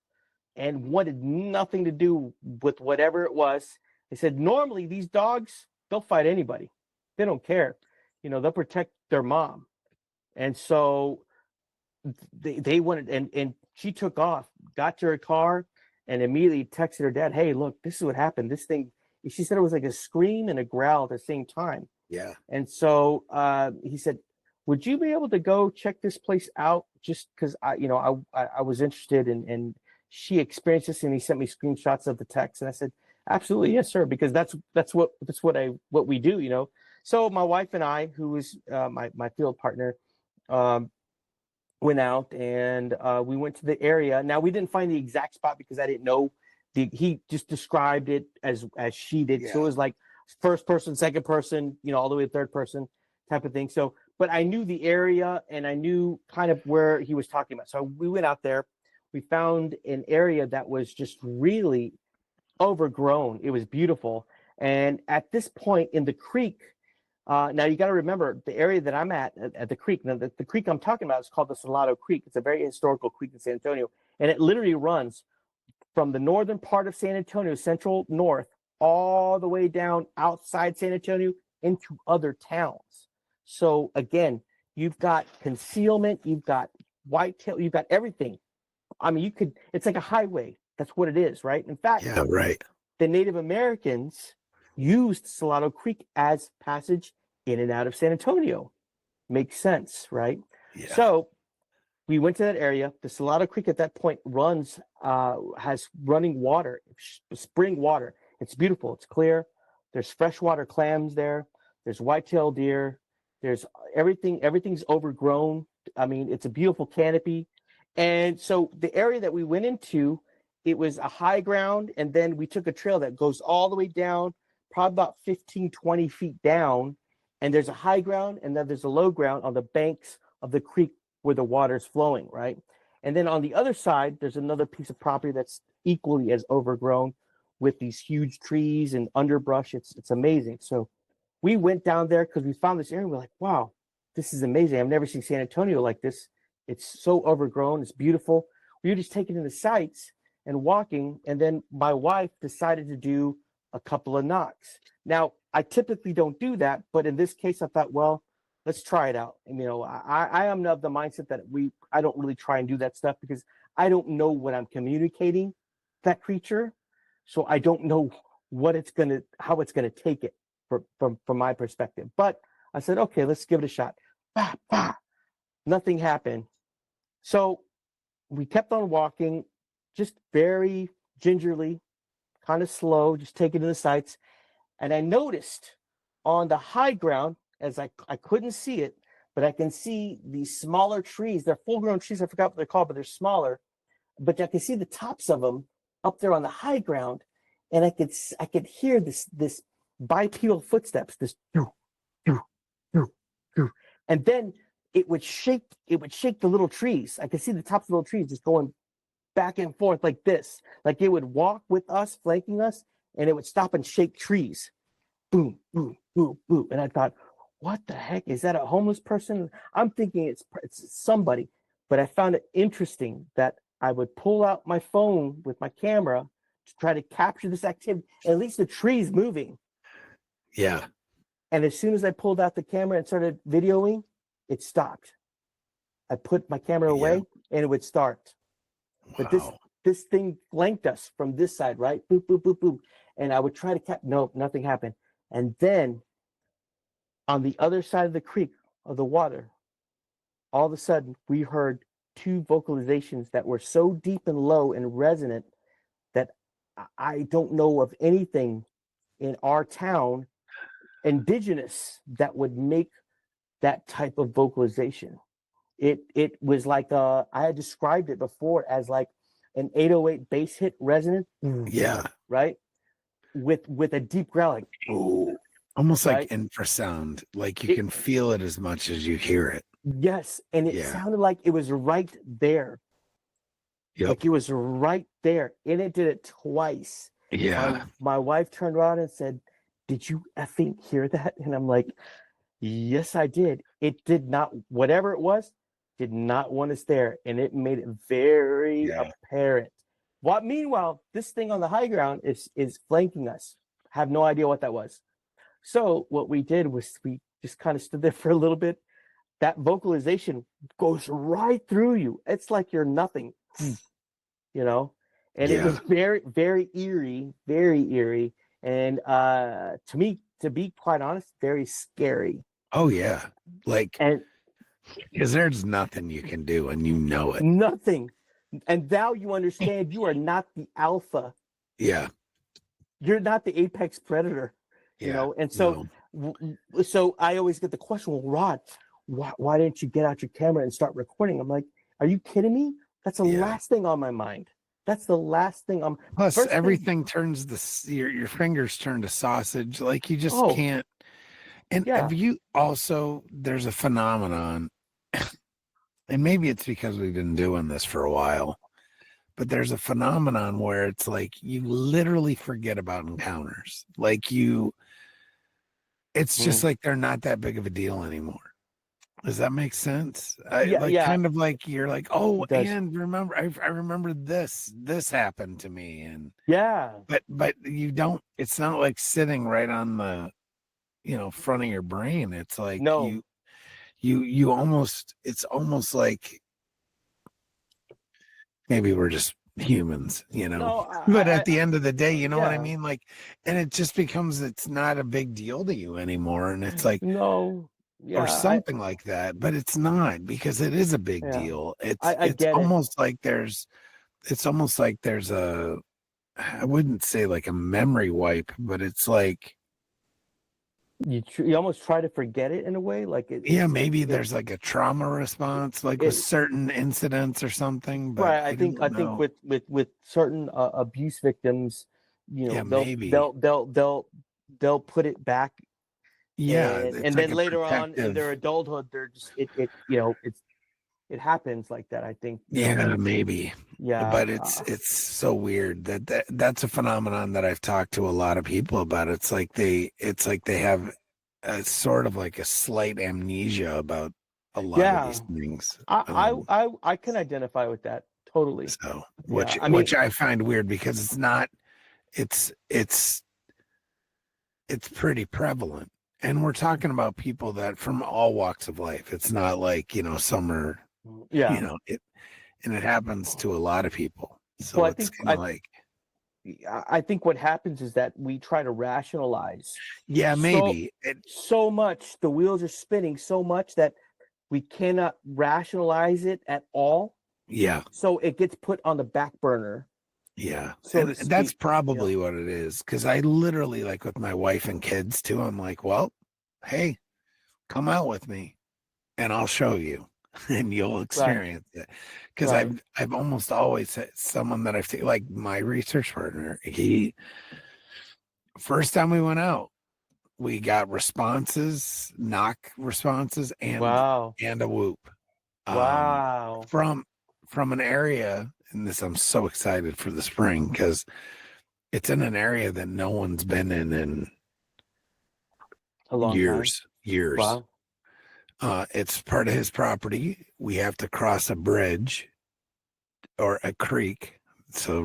and wanted nothing to do with whatever it was. They said, normally these dogs, they'll fight anybody. They don't care. They'll protect their mom. And so they wanted, and she took off, got to her car, and immediately texted her dad, hey, look, this is what happened. This thing, she said it was like a scream and a growl at the same time. Yeah. And so he said, would you be able to go check this place out? Just because I was interested, and she experienced this, and he sent me screenshots of the text, and I said, absolutely, yes, sir, because that's what we do, So my wife and I, who is my field partner, went out, and we went to the area. Now, we didn't find the exact spot because I didn't know. He just described it as she did. Yeah. So it was like first person, second person, all the way to third person type of thing. So, but I knew the area, and I knew kind of where he was talking about. So we went out there. We found an area that was just really overgrown. It was beautiful. And at this point in the creek, now you got to remember the area that I'm at the creek. Now the creek I'm talking about is called the Salado Creek. It's a very historical creek in San Antonio, and it literally runs from the northern part of San Antonio, central north, all the way down outside San Antonio into other towns. So again, you've got concealment, you've got whitetail, you've got everything. I mean, it's like a highway. That's what it is, right? In fact, yeah, right. The Native Americans used Salado Creek as passage in and out of San Antonio. Makes sense, right? Yeah. So we went to that area. The Salado Creek at that point has running water, spring water. It's beautiful. It's clear. There's freshwater clams there. There's white-tailed deer. There's everything's overgrown. I mean, it's a beautiful canopy. And so the area that we went into, it was a high ground, and then we took a trail that goes all the way down, probably about 15, 20 feet down. And there's a high ground, and then there's a low ground on the banks of the creek where the water's flowing, right? And then on the other side, there's another piece of property that's equally as overgrown with these huge trees and underbrush. It's amazing. So we went down there because we found this area. We're like, wow, this is amazing. I've never seen San Antonio like this. It's so overgrown. It's beautiful. We were just taking in the sights and walking. And then my wife decided to do a couple of knocks. Now, I typically don't do that, but in this case, I thought, well, let's try it out. And, I am of the mindset that I don't really try and do that stuff because I don't know what I'm communicating that creature. So I don't know how it's gonna take it from my perspective. But I said, okay, let's give it a shot. Bah, bah. Nothing happened. So we kept on walking, just very gingerly, kind of slow, just taking in the sights. And I noticed on the high ground, as I couldn't see it, but I can see these smaller trees. They're full-grown trees. I forgot what they're called, but they're smaller. But I can see the tops of them up there on the high ground, and I could hear this bipedal footsteps, this doo, doo, doo, doo. And then it would shake the little trees. I could see the tops of the little trees just going back and forth like this. Like it would walk with us, flanking us, and it would stop and shake trees. Boom, boom, boom, boom. And I thought, what the heck? Is that a homeless person? I'm thinking it's somebody. But I found it interesting that I would pull out my phone with my camera to try to capture this activity, at least the trees moving. Yeah. And as soon as I pulled out the camera and started videoing, it stopped. I put my camera away and it would start. Wow. But this thing flanked us from this side, right? Boop, boop, boop, boop. And I would try to no, nothing happened. And then on the other side of the creek, of the water, all of a sudden we heard two vocalizations that were so deep and low and resonant that I don't know of anything in our town indigenous that would make that type of vocalization. It was like I had described it before as like an 808 bass hit resonant. Yeah. Right. With a deep growl, like ooh. Almost like infrasound, like you can feel it as much as you hear it. Yes, and it sounded like it was right there. Yep. Like it was right there, and it did it twice. Yeah. My wife turned around and said, "Did you effing hear that?" And I'm like, "Yes, I did." It did not, whatever it was, did not want us there, and it made it very apparent. Meanwhile, this thing on the high ground is flanking us. Have no idea what that was. So what we did was we just kind of stood there for a little bit. That vocalization goes right through you. It's like you're nothing, and it was very, very eerie, and to me, to be quite honest, very scary. Oh yeah, because there's nothing you can do, and you know it. Nothing, and now you understand you are not the alpha. Yeah, you're not the apex predator. And so I always get the question, well, Rod, why didn't you get out your camera and start recording? I'm like, are you kidding me? That's the last thing on my mind. That's the last thing on. Plus, everything turns your fingers turn to sausage. Like you just can't. And have you also? There's a phenomenon, and maybe it's because we've been doing this for a while, but there's a phenomenon where it's like you literally forget about encounters. Like it's just like they're not that big of a deal anymore. Does that make sense? Kind of like you're like, oh, and remember, I remember this happened to me, and but you don't. It's not like sitting right on the, front of your brain. It's like you almost. It's almost like maybe we're just humans, but at the end of the day, you know what I mean? Like, and it just becomes, it's not a big deal to you anymore. And it's like, or something like that, but it's not, because it is a big deal. It's almost like there's a, I wouldn't say like a memory wipe, but it's like you almost try to forget it in a way, like maybe there's like a trauma response, like with certain incidents or something, but right. I think with certain abuse victims, maybe. they'll put it back, and It's like then a later on in protective. their adulthood, they're just it happens like that. I think. Maybe. Yeah, But it's so weird that's a phenomenon that I've talked to a lot of people about. It's like they have a sort of like a slight amnesia about a lot of these things. I can identify with that totally. So which I find weird because it's not it's pretty prevalent. And we're talking about people that from all walks of life. It's not like, some are, and it happens to a lot of people. So well, I think what happens is that we try to rationalize. Maybe so much. The wheels are spinning so much that we cannot rationalize it at all. Yeah. So it gets put on the back burner. Yeah. So that's probably what it is. Because I literally, like with my wife and kids too, I'm like, well, hey, come out with me and I'll show you and you'll experience it. Because I've almost always had someone that I've taken, like my research partner, first time we went out, we got knock responses and a whoop. Wow. From an area, and I'm so excited for the spring because it's in an area that no one's been in a long years. Wow. It's part of his property. We have to cross a bridge or a creek. So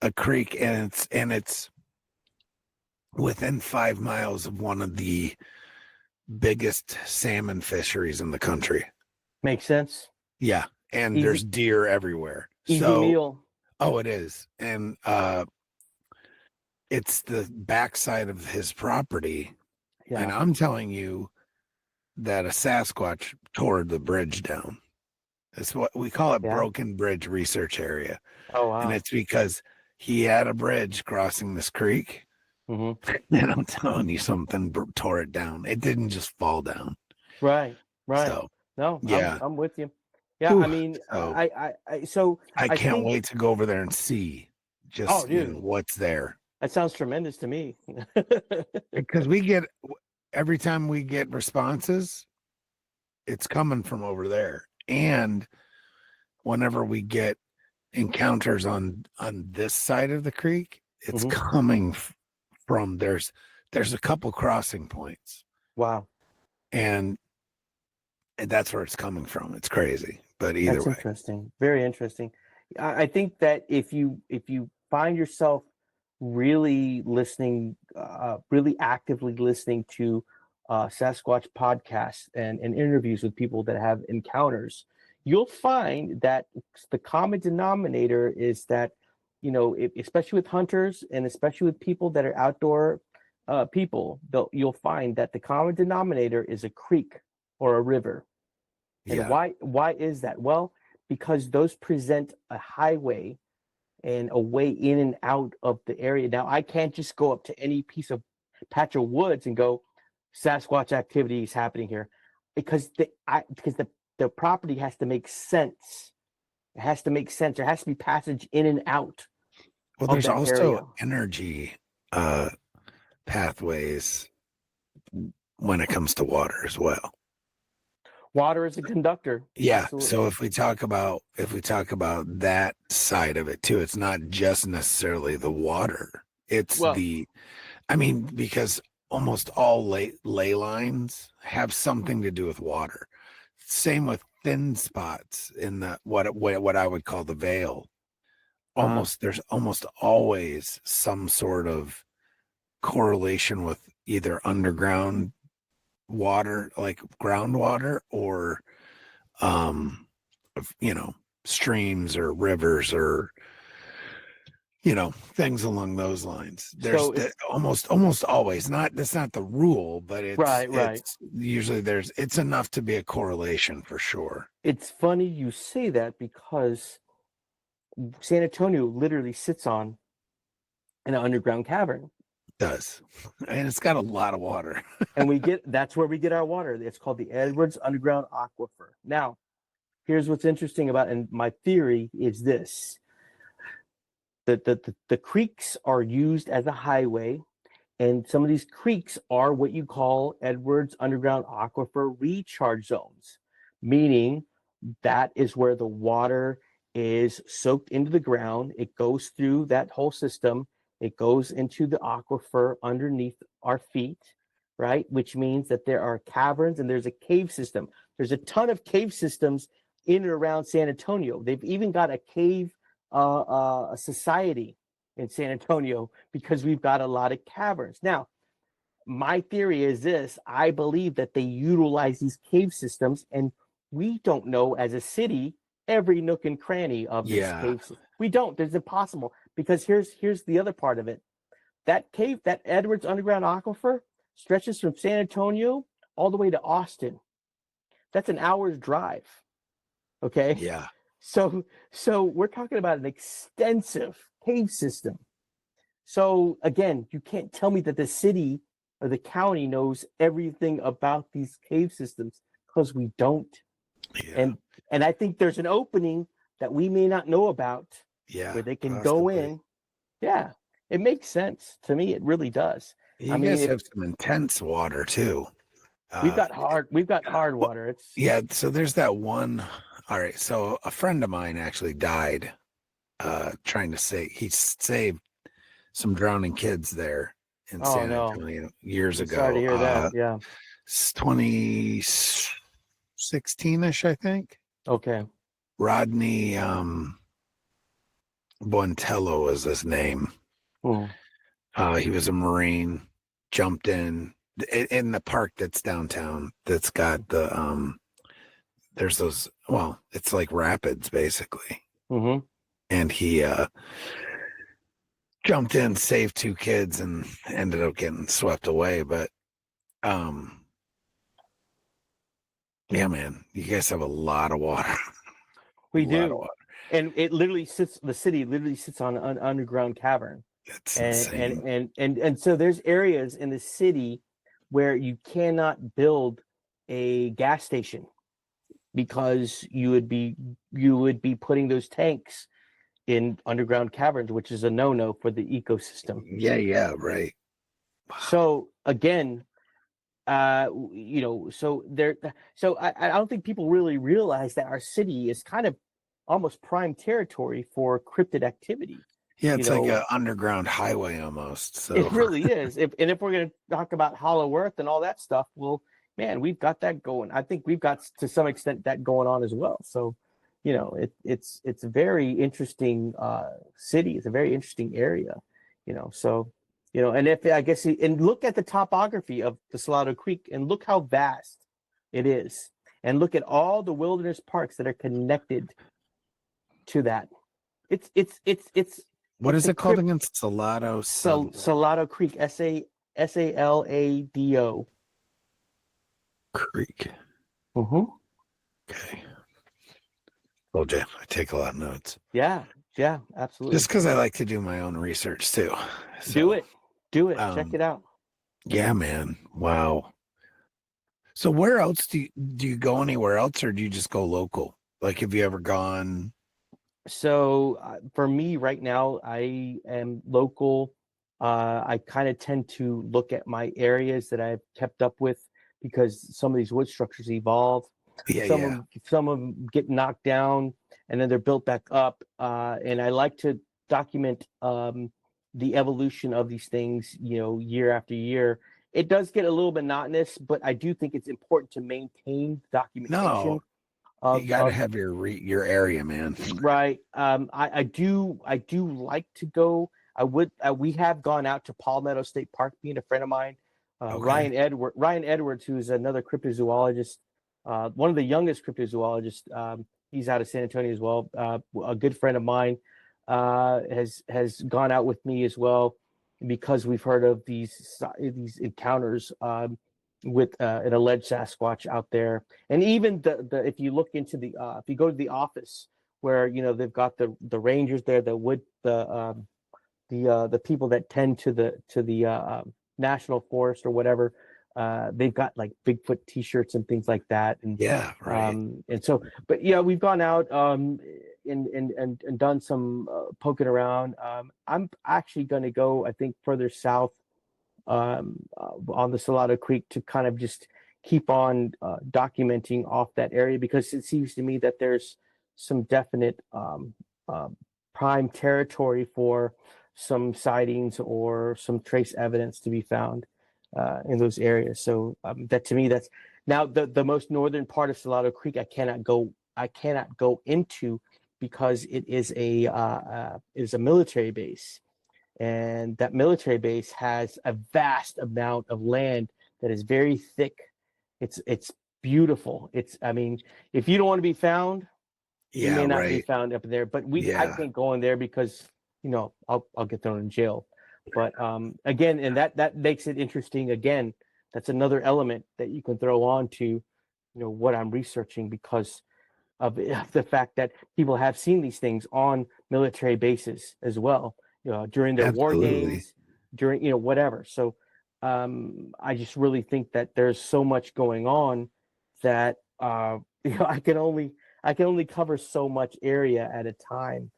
a creek, and it's within 5 miles of one of the biggest salmon fisheries in the country. Makes sense. Yeah. And there's deer everywhere. Easy meal. Oh, it is. And it's the backside of his property. Yeah. And I'm telling you that a Sasquatch tore the bridge down. It's what we call it, Broken Bridge Research Area. Oh, wow. And it's because he had a bridge crossing this creek. Mm-hmm. And I'm telling you, something tore it down. It didn't just fall down. Right. So, no, yeah. I'm with you. Yeah, I mean, I can't wait to go over there and see just what's there. That sounds tremendous to me. Because every time we get responses, it's coming from over there. And whenever we get encounters on this side of the creek, it's coming from there's a couple crossing points. Wow. And that's where it's coming from. It's crazy. But either way. Interesting. Very interesting. I think that if you find yourself really listening, really actively listening to Sasquatch podcasts and interviews with people that have encounters, you'll find that the common denominator is that, especially with hunters and especially with people that are outdoor people, you'll find that the common denominator is a creek or a river. And why is that? Well, because those present a highway and a way in and out of the area. Now, I can't just go up to any patch of woods and go, Sasquatch activity is happening here, because the property has to make sense. It has to make sense. There has to be passage in and out. Well, there's also energy pathways when it comes to water as well. Water is a conductor. Yeah. Absolutely. So if we talk about that side of it too, it's not just necessarily the water. It's because almost all ley lines have something to do with water. Same with thin spots in the what I would call the veil. There's almost always some sort of correlation with either underground water, like groundwater, or streams or rivers or things along those lines. There's almost always, that's not the rule, but it's usually it's enough to be a correlation for sure. It's funny you say that because San Antonio literally sits on an underground cavern. Does. And it's got a lot of water. And that's where we get our water. It's called the Edwards Underground Aquifer. Now, here's what's interesting about, and my theory is this. The creeks are used as a highway, and some of these creeks are what you call Edwards Underground Aquifer recharge zones, meaning that is where the water is soaked into the ground. It goes through that whole system. It goes into the aquifer underneath our feet, right? Which means that there are caverns and there's a cave system. There's a ton of cave systems in and around San Antonio. They've even got a cave a society in San Antonio because we've got a lot of caverns. Now, my theory is this. I believe that they utilize these cave systems, and we don't know as a city every nook and cranny of this cave system. We don't. It's impossible, because here's the other part of it. That cave, that Edwards Underground Aquifer, stretches from San Antonio all the way to Austin. That's an hour's drive. Okay? Yeah. So we're talking about an extensive cave system. So again, you can't tell me that the city or the county knows everything about these cave systems, because we don't. Yeah. And I think there's an opening that we may not know about, where they can go in. Yeah, it makes sense to me. It really does. You guys have some intense water too. We've got hard water. So there's that one. All right, so a friend of mine actually died trying to he saved some drowning kids there in San Antonio years ago. Sorry to hear that. Yeah. 2016-ish, I think. Okay. Rodney Bontello was his name. He was a Marine, jumped in the park that's downtown, that's got the there's those, it's like rapids basically. Mm-hmm. And he jumped in, saved two kids, and ended up getting swept away. But yeah, man, you guys have a lot of water. We do. And it literally the city literally sits on an underground cavern. That's insane. And so there's areas in the city where you cannot build a gas station, because you would be putting those tanks in underground caverns, which is a no-no for the ecosystem. Yeah, right. So again, I don't think people really realize that our city is kind of almost prime territory for cryptid activity. Yeah, it's like an underground highway almost. So it really is. If we're going to talk about Hollow Earth and all that stuff, well, man, we've got that going. I think we've got to some extent that going on as well. So, it's a very interesting city. It's a very interesting area. So, and and look at the topography of the Salado Creek and look how vast it is, and look at all the wilderness parks that are connected to that. It's what is it called again? Salado Creek, Salado Creek. Mm-hmm. Okay. Told you, I take a lot of notes. Yeah, absolutely. Just because I like to do my own research too. So, do it. Check it out. Yeah, man. Wow. So where else do you go anywhere else, or do you just go local? Like, have you ever gone? So for me right now, I am local. I kind of tend to look at my areas that I've kept up with, because some of these wood structures evolve. Some of them get knocked down and then they're built back up. And I like to document the evolution of these things, year after year. It does get a little monotonous, but I do think it's important to maintain documentation. You gotta have your area, man. Right. I do like to go. We have gone out to Palmetto State Park, being a friend of mine, Ryan Edwards, who's another cryptozoologist, one of the youngest cryptozoologists. He's out of San Antonio as well. A good friend of mine has gone out with me as well, because we've heard of these encounters with an alleged Sasquatch out there. And even if you look into if you go to the office where they've got the rangers there, the the people that tend to the national forest or whatever, they've got like Bigfoot T-shirts and things like that, and Yeah, right. And so, but yeah, we've gone out and done some poking around. I'm actually going to go, I think, further south on the Salado Creek to kind of just keep on documenting off that area, because it seems to me that there's some definite prime territory for some sightings or some trace evidence to be found in those areas. So that, to me, that's now the most northern part of Salado Creek. I cannot go into because it is a military base. And that military base has a vast amount of land that is very thick. It's beautiful. I mean, if you don't want to be found, you may not be found up there. But I can't go in there because, I'll get thrown in jail. But again, and that makes it interesting. Again, that's another element that you can throw on to, what I'm researching, because of the fact that people have seen these things on military bases as well. During their war games, during whatever. So I just really think that there's so much going on that I can only cover so much area at a time.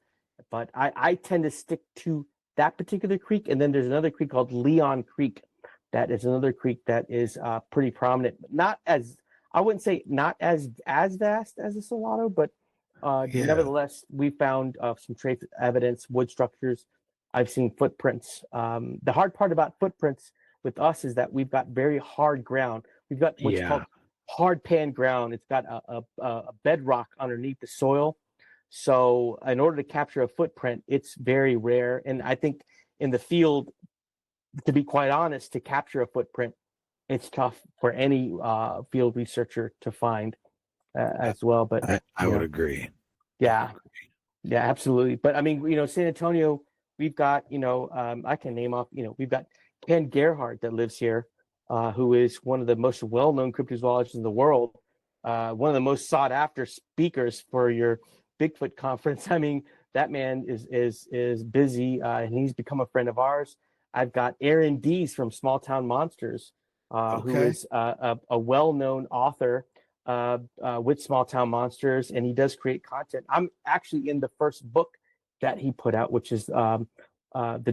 But I tend to stick to that particular creek, and then there's another creek called Leon Creek. That is another creek that is pretty prominent, not as, I wouldn't say not as vast as the Salado, but nevertheless, we found some trace evidence, wood structures. I've seen footprints. The hard part about footprints with us is that we've got very hard ground. We've got what's called hard pan ground. It's got a bedrock underneath the soil. So in order to capture a footprint, it's very rare. And I think in the field, to be quite honest, to capture a footprint, it's tough for any field researcher to find as well. But I would agree. Yeah, absolutely. But I mean, San Antonio, we've got, I can name off, we've got Ken Gerhardt that lives here, who is one of the most well-known cryptozoologists in the world, one of the most sought-after speakers for your Bigfoot conference. I mean, that man is busy, and he's become a friend of ours. I've got Aaron Dees from Small Town Monsters, who is a well-known author with Small Town Monsters, and he does create content. I'm actually in the first book that he put out, which is the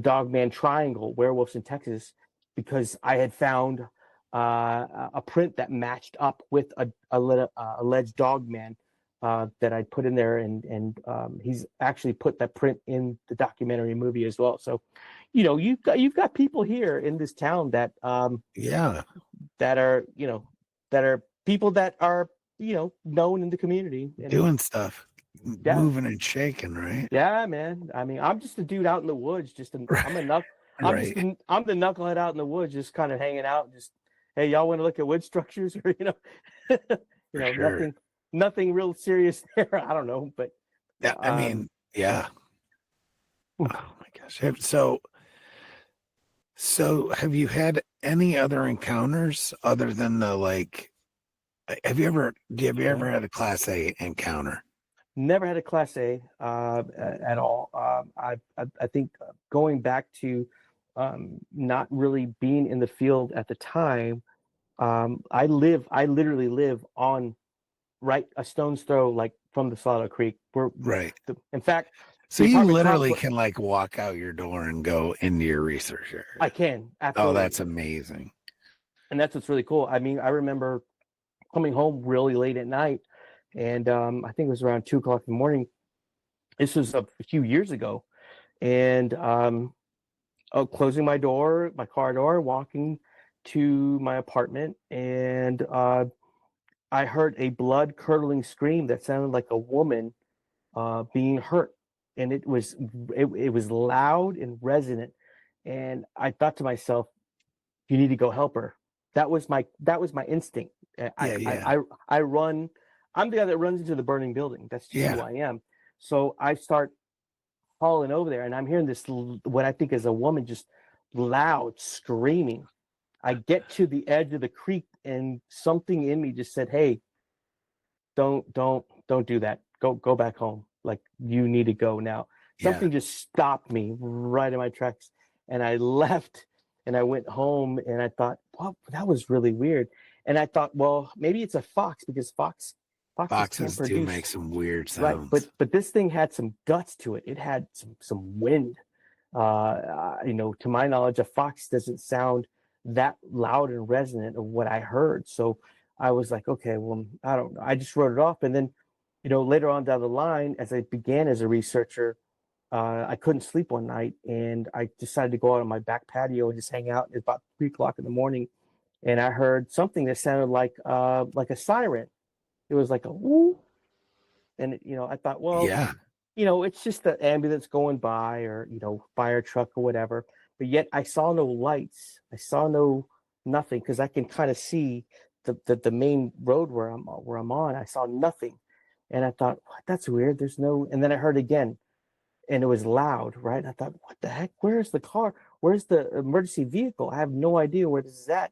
Dogman Triangle, Werewolves in Texas, because I had found a print that matched up with a alleged Dogman that I put in there, and he's actually put that print in the documentary movie as well. So, you've got people here in this town that that are people that are known in the community and doing stuff, moving and shaking, right? Yeah, man. I mean, I'm just a dude out in the woods. I'm the knucklehead out in the woods, just kind of hanging out. Just, hey, y'all want to look at wood structures, or nothing real serious there. I don't know, but yeah, I mean, yeah. Oh my gosh. So have you had any other encounters other than have you ever had a Class A encounter? Never had a Class A at all. I think going back to not really being in the field at the time, I literally live on a stone's throw from the Salado Creek. In fact, so you literally can walk out your door and go into your research area. I can, absolutely. Oh, that's amazing. And that's what's really cool. I mean, I remember coming home really late at night, and I think it was around 2:00 in the morning. This was a few years ago, and closing my car door, walking to my apartment, and I heard a blood-curdling scream that sounded like a woman being hurt, and it was loud and resonant. And I thought to myself, "You need to go help her." That was my instinct. I run. I'm the guy that runs into the burning building. That's just who I am. So I start hauling over there, and I'm hearing this, what I think is a woman, just loud screaming. I get to the edge of the creek, and something in me just said, "Hey, don't do that. Go back home. Like, you need to go now." something just stopped me right in my tracks, and I left and I went home and I thought, well, that was really weird. And I thought, well, maybe it's a fox because foxes can Foxes do produce, make some weird right. sounds. But this thing had some guts to it. It had some wind. To my knowledge, a fox doesn't sound that loud and resonant of what I heard. So I was like, okay, well, I don't know. I just wrote it off. And then, later on down the line, as I began as a researcher, I couldn't sleep one night, and I decided to go out on my back patio and just hang out. It's about 3 o'clock in the morning, and I heard something that sounded like a siren. It was like a woo, and I thought, well, Yeah. it's just the ambulance going by, or fire truck or whatever. But yet I saw no lights. I saw nothing, because I can kind of see the main road where I'm on. I saw nothing, and I thought, what? That's weird. There's no. And then I heard again, and it was loud, right? I thought, what the heck? Where's the car? Where's the emergency vehicle? I have no idea where this is at,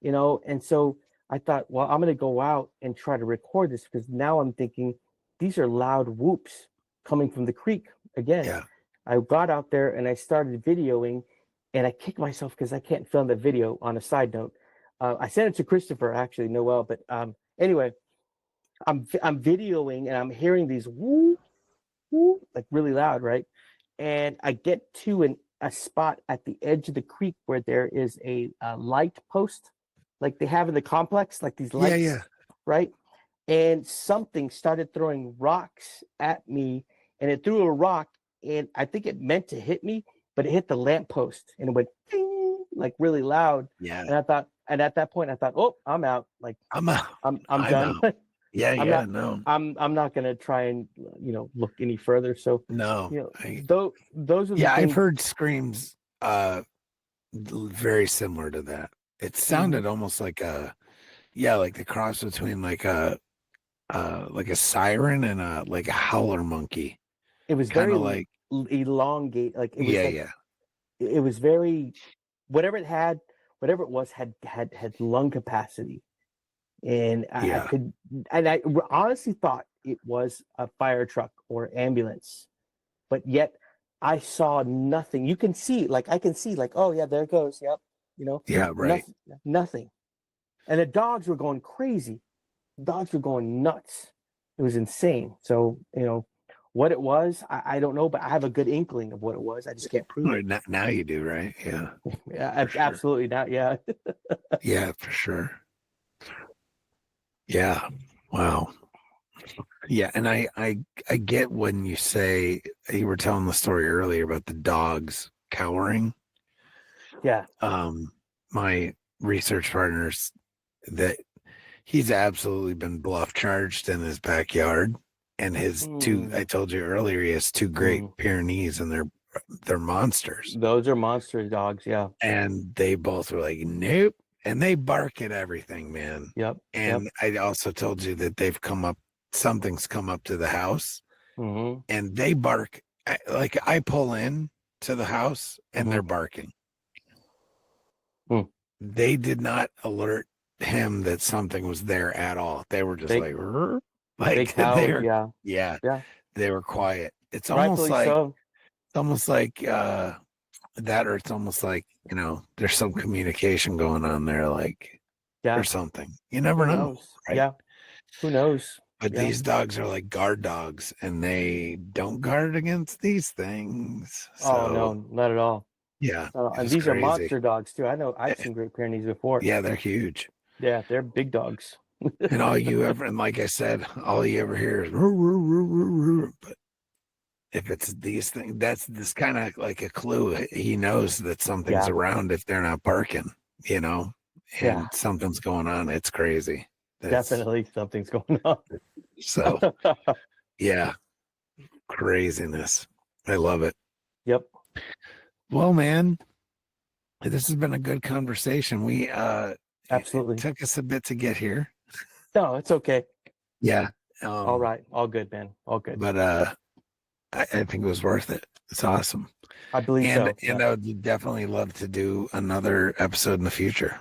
And so I thought, well, I'm going to go out and try to record this, because now I'm thinking these are loud whoops coming from the creek again. Yeah. I got out there and I started videoing, and I kicked myself because I can't film the video. On a side note, I sent it to Christopher, actually, Noel. But anyway, I'm videoing and I'm hearing these whoop, whoop, like really loud, right? And I get to a spot at the edge of the creek where there is a light post, like they have in the complex, like these lights, right? And something started throwing rocks at me, and it threw a rock, and I think it meant to hit me, but it hit the lamppost, and it went ding, like really loud. Yeah. And at that point I thought, oh, I'm out. Like I'm out. I'm done. Yeah. I'm not gonna try and look any further. So no. Those are the things. I've heard screams very similar to that. It sounded almost like like the cross between like a siren and a howler monkey. It was kind very of like elongate. Like it was it was very, whatever it was had lung capacity. And I honestly thought it was a fire truck or ambulance, but yet I saw nothing. You can see, like I can see, like, oh yeah, there it goes. Yep. Yeah, right. Nothing. And the dogs were going crazy. Dogs were going nuts. It was insane. So, what it was, I don't know, but I have a good inkling of what it was. I just can't prove it. Now you do, right? Yeah. Yeah, absolutely not. Yeah. Yeah, for sure. Yeah. Wow. Yeah, and I get when you say, you were telling the story earlier about the dogs cowering. Yeah. My research partners, that he's absolutely been bluff charged in his backyard, and his I told you earlier, he has two Great Pyrenees, and they're monsters. Those are monster dogs. Yeah. And they both were like, nope. And they bark at everything, man. Yep. And I also told you that something's come up to the house, and they bark. Like I pull in to the house and they're barking. They did not alert him that something was there at all. They were just they were quiet. It's almost like that, or it's almost like, there's some communication going on there, like or something. You never know. Right? Yeah. Who knows? But these dogs are like guard dogs, and they don't guard against these things. So, oh no, not at all. Yeah. And these are monster dogs too. I know I've seen Great Pyrenees before. Yeah, they're huge. Yeah, they're big dogs. And and like I said, all you ever hear is roo, roo, roo, roo, roo. But if it's these things, that's this kind of like a clue. He knows that something's around if they're not barking, and something's going on. It's crazy. Definitely something's going on. So, yeah, craziness. I love it. Yep. Well, man, this has been a good conversation. We absolutely it took us a bit to get here. No, it's okay. Yeah. All right. All good, man. All good. But I think it was worth it. It's awesome. I believe so. And I would definitely love to do another episode in the future.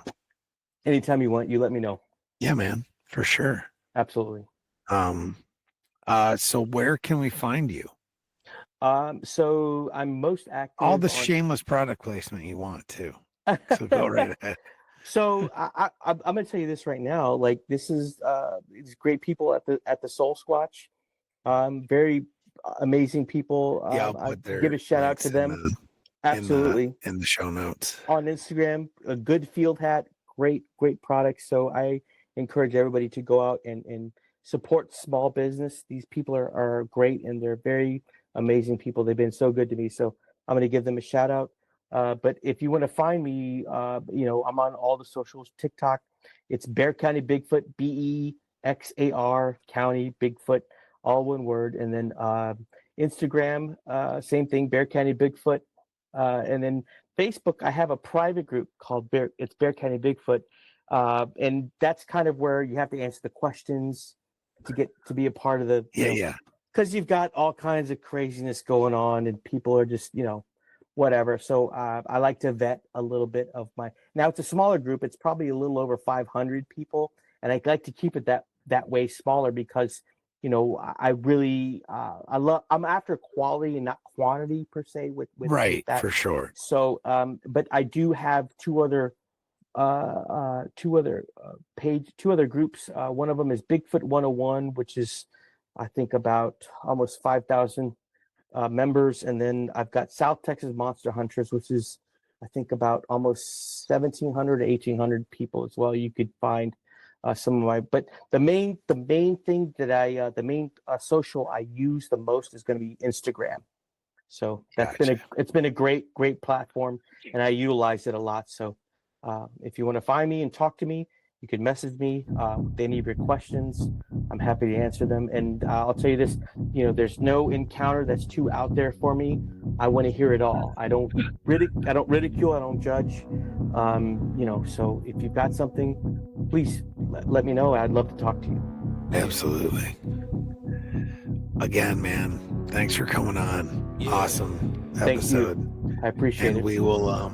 Anytime you want, you let me know. Yeah, man, for sure. Absolutely. So where can we find you? So I'm most active. All the shameless product placement you want to. So go right ahead. So I'm going to tell you this right now. Like, this is these great people at the Soul Squatch. Very amazing people. Yeah, I'll I put give a shout out to them. Absolutely. In the show notes. On Instagram, a good field hat, great products. So I encourage everybody to go out and support small business. These people are great, and they're very amazing people. They've been so good to me. So I'm going to give them a shout out. But if you want to find me, I'm on all the socials. TikTok, it's Bexar County Bigfoot, BEXAR County Bigfoot, all one word. And then Instagram, same thing, Bexar County Bigfoot. And then Facebook, I have a private group called Bexar County Bigfoot. And that's kind of where you have to answer the questions to be a part of the, because you've got all kinds of craziness going on and people are just, whatever. So I like to vet a little bit of now it's a smaller group. It's probably a little over 500 people. And I like to keep it that way smaller because, I really, I'm after quality and not quantity per se with right, that. For sure. So, but I do have two other groups. One of them is Bigfoot 101, which is, I think, about almost 5,000 members. And then I've got South Texas Monster Hunters, which is, I think, about almost 1,700 to 1,800 people as well. You could find some of but the main thing that the main social I use the most is going to be Instagram. So it's been a great platform, and I utilize it a lot. So if you want to find me and talk to me, you can message me with any of your questions. I'm happy to answer them. And I'll tell you this, there's no encounter that's too out there for me. I want to hear it all. I don't ridicule, I don't judge. So if you've got something, please let me know. I'd love to talk to you. Absolutely. Again, man, thanks for coming on. Yeah. Awesome episode. Thank you. I appreciate it. And we will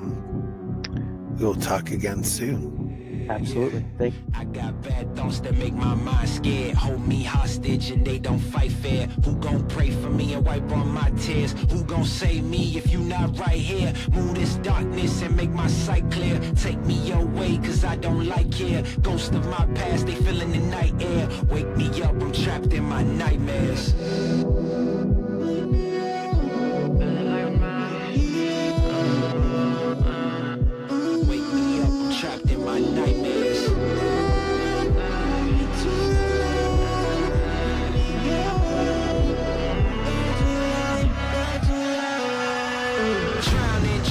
talk again soon. Absolutely. Thank you. I got bad thoughts that make my mind scared, hold me hostage and they don't fight fair. Who gon' pray for me and wipe on my tears? Who gon' save me if you not right here? Move this darkness and make my sight clear. Take me your way cause I don't like here. Ghosts of my past, they fill in the night air. Wake me up, I'm trapped in my nightmares. Wake me up, I'm trapped in my nightmares.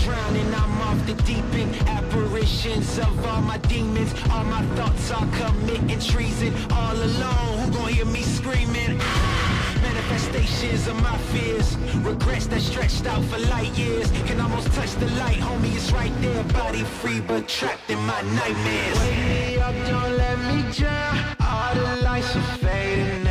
Drowning, I'm off the deep end. Apparitions of all my demons. All my thoughts are committing treason. All alone, who gon' hear me screaming? Manifestations of my fears. Regrets that stretched out for light years. Can almost touch the light, homie, it's right there. Body free but trapped in my nightmares. Wake me up, don't let me drown. All the lights are fading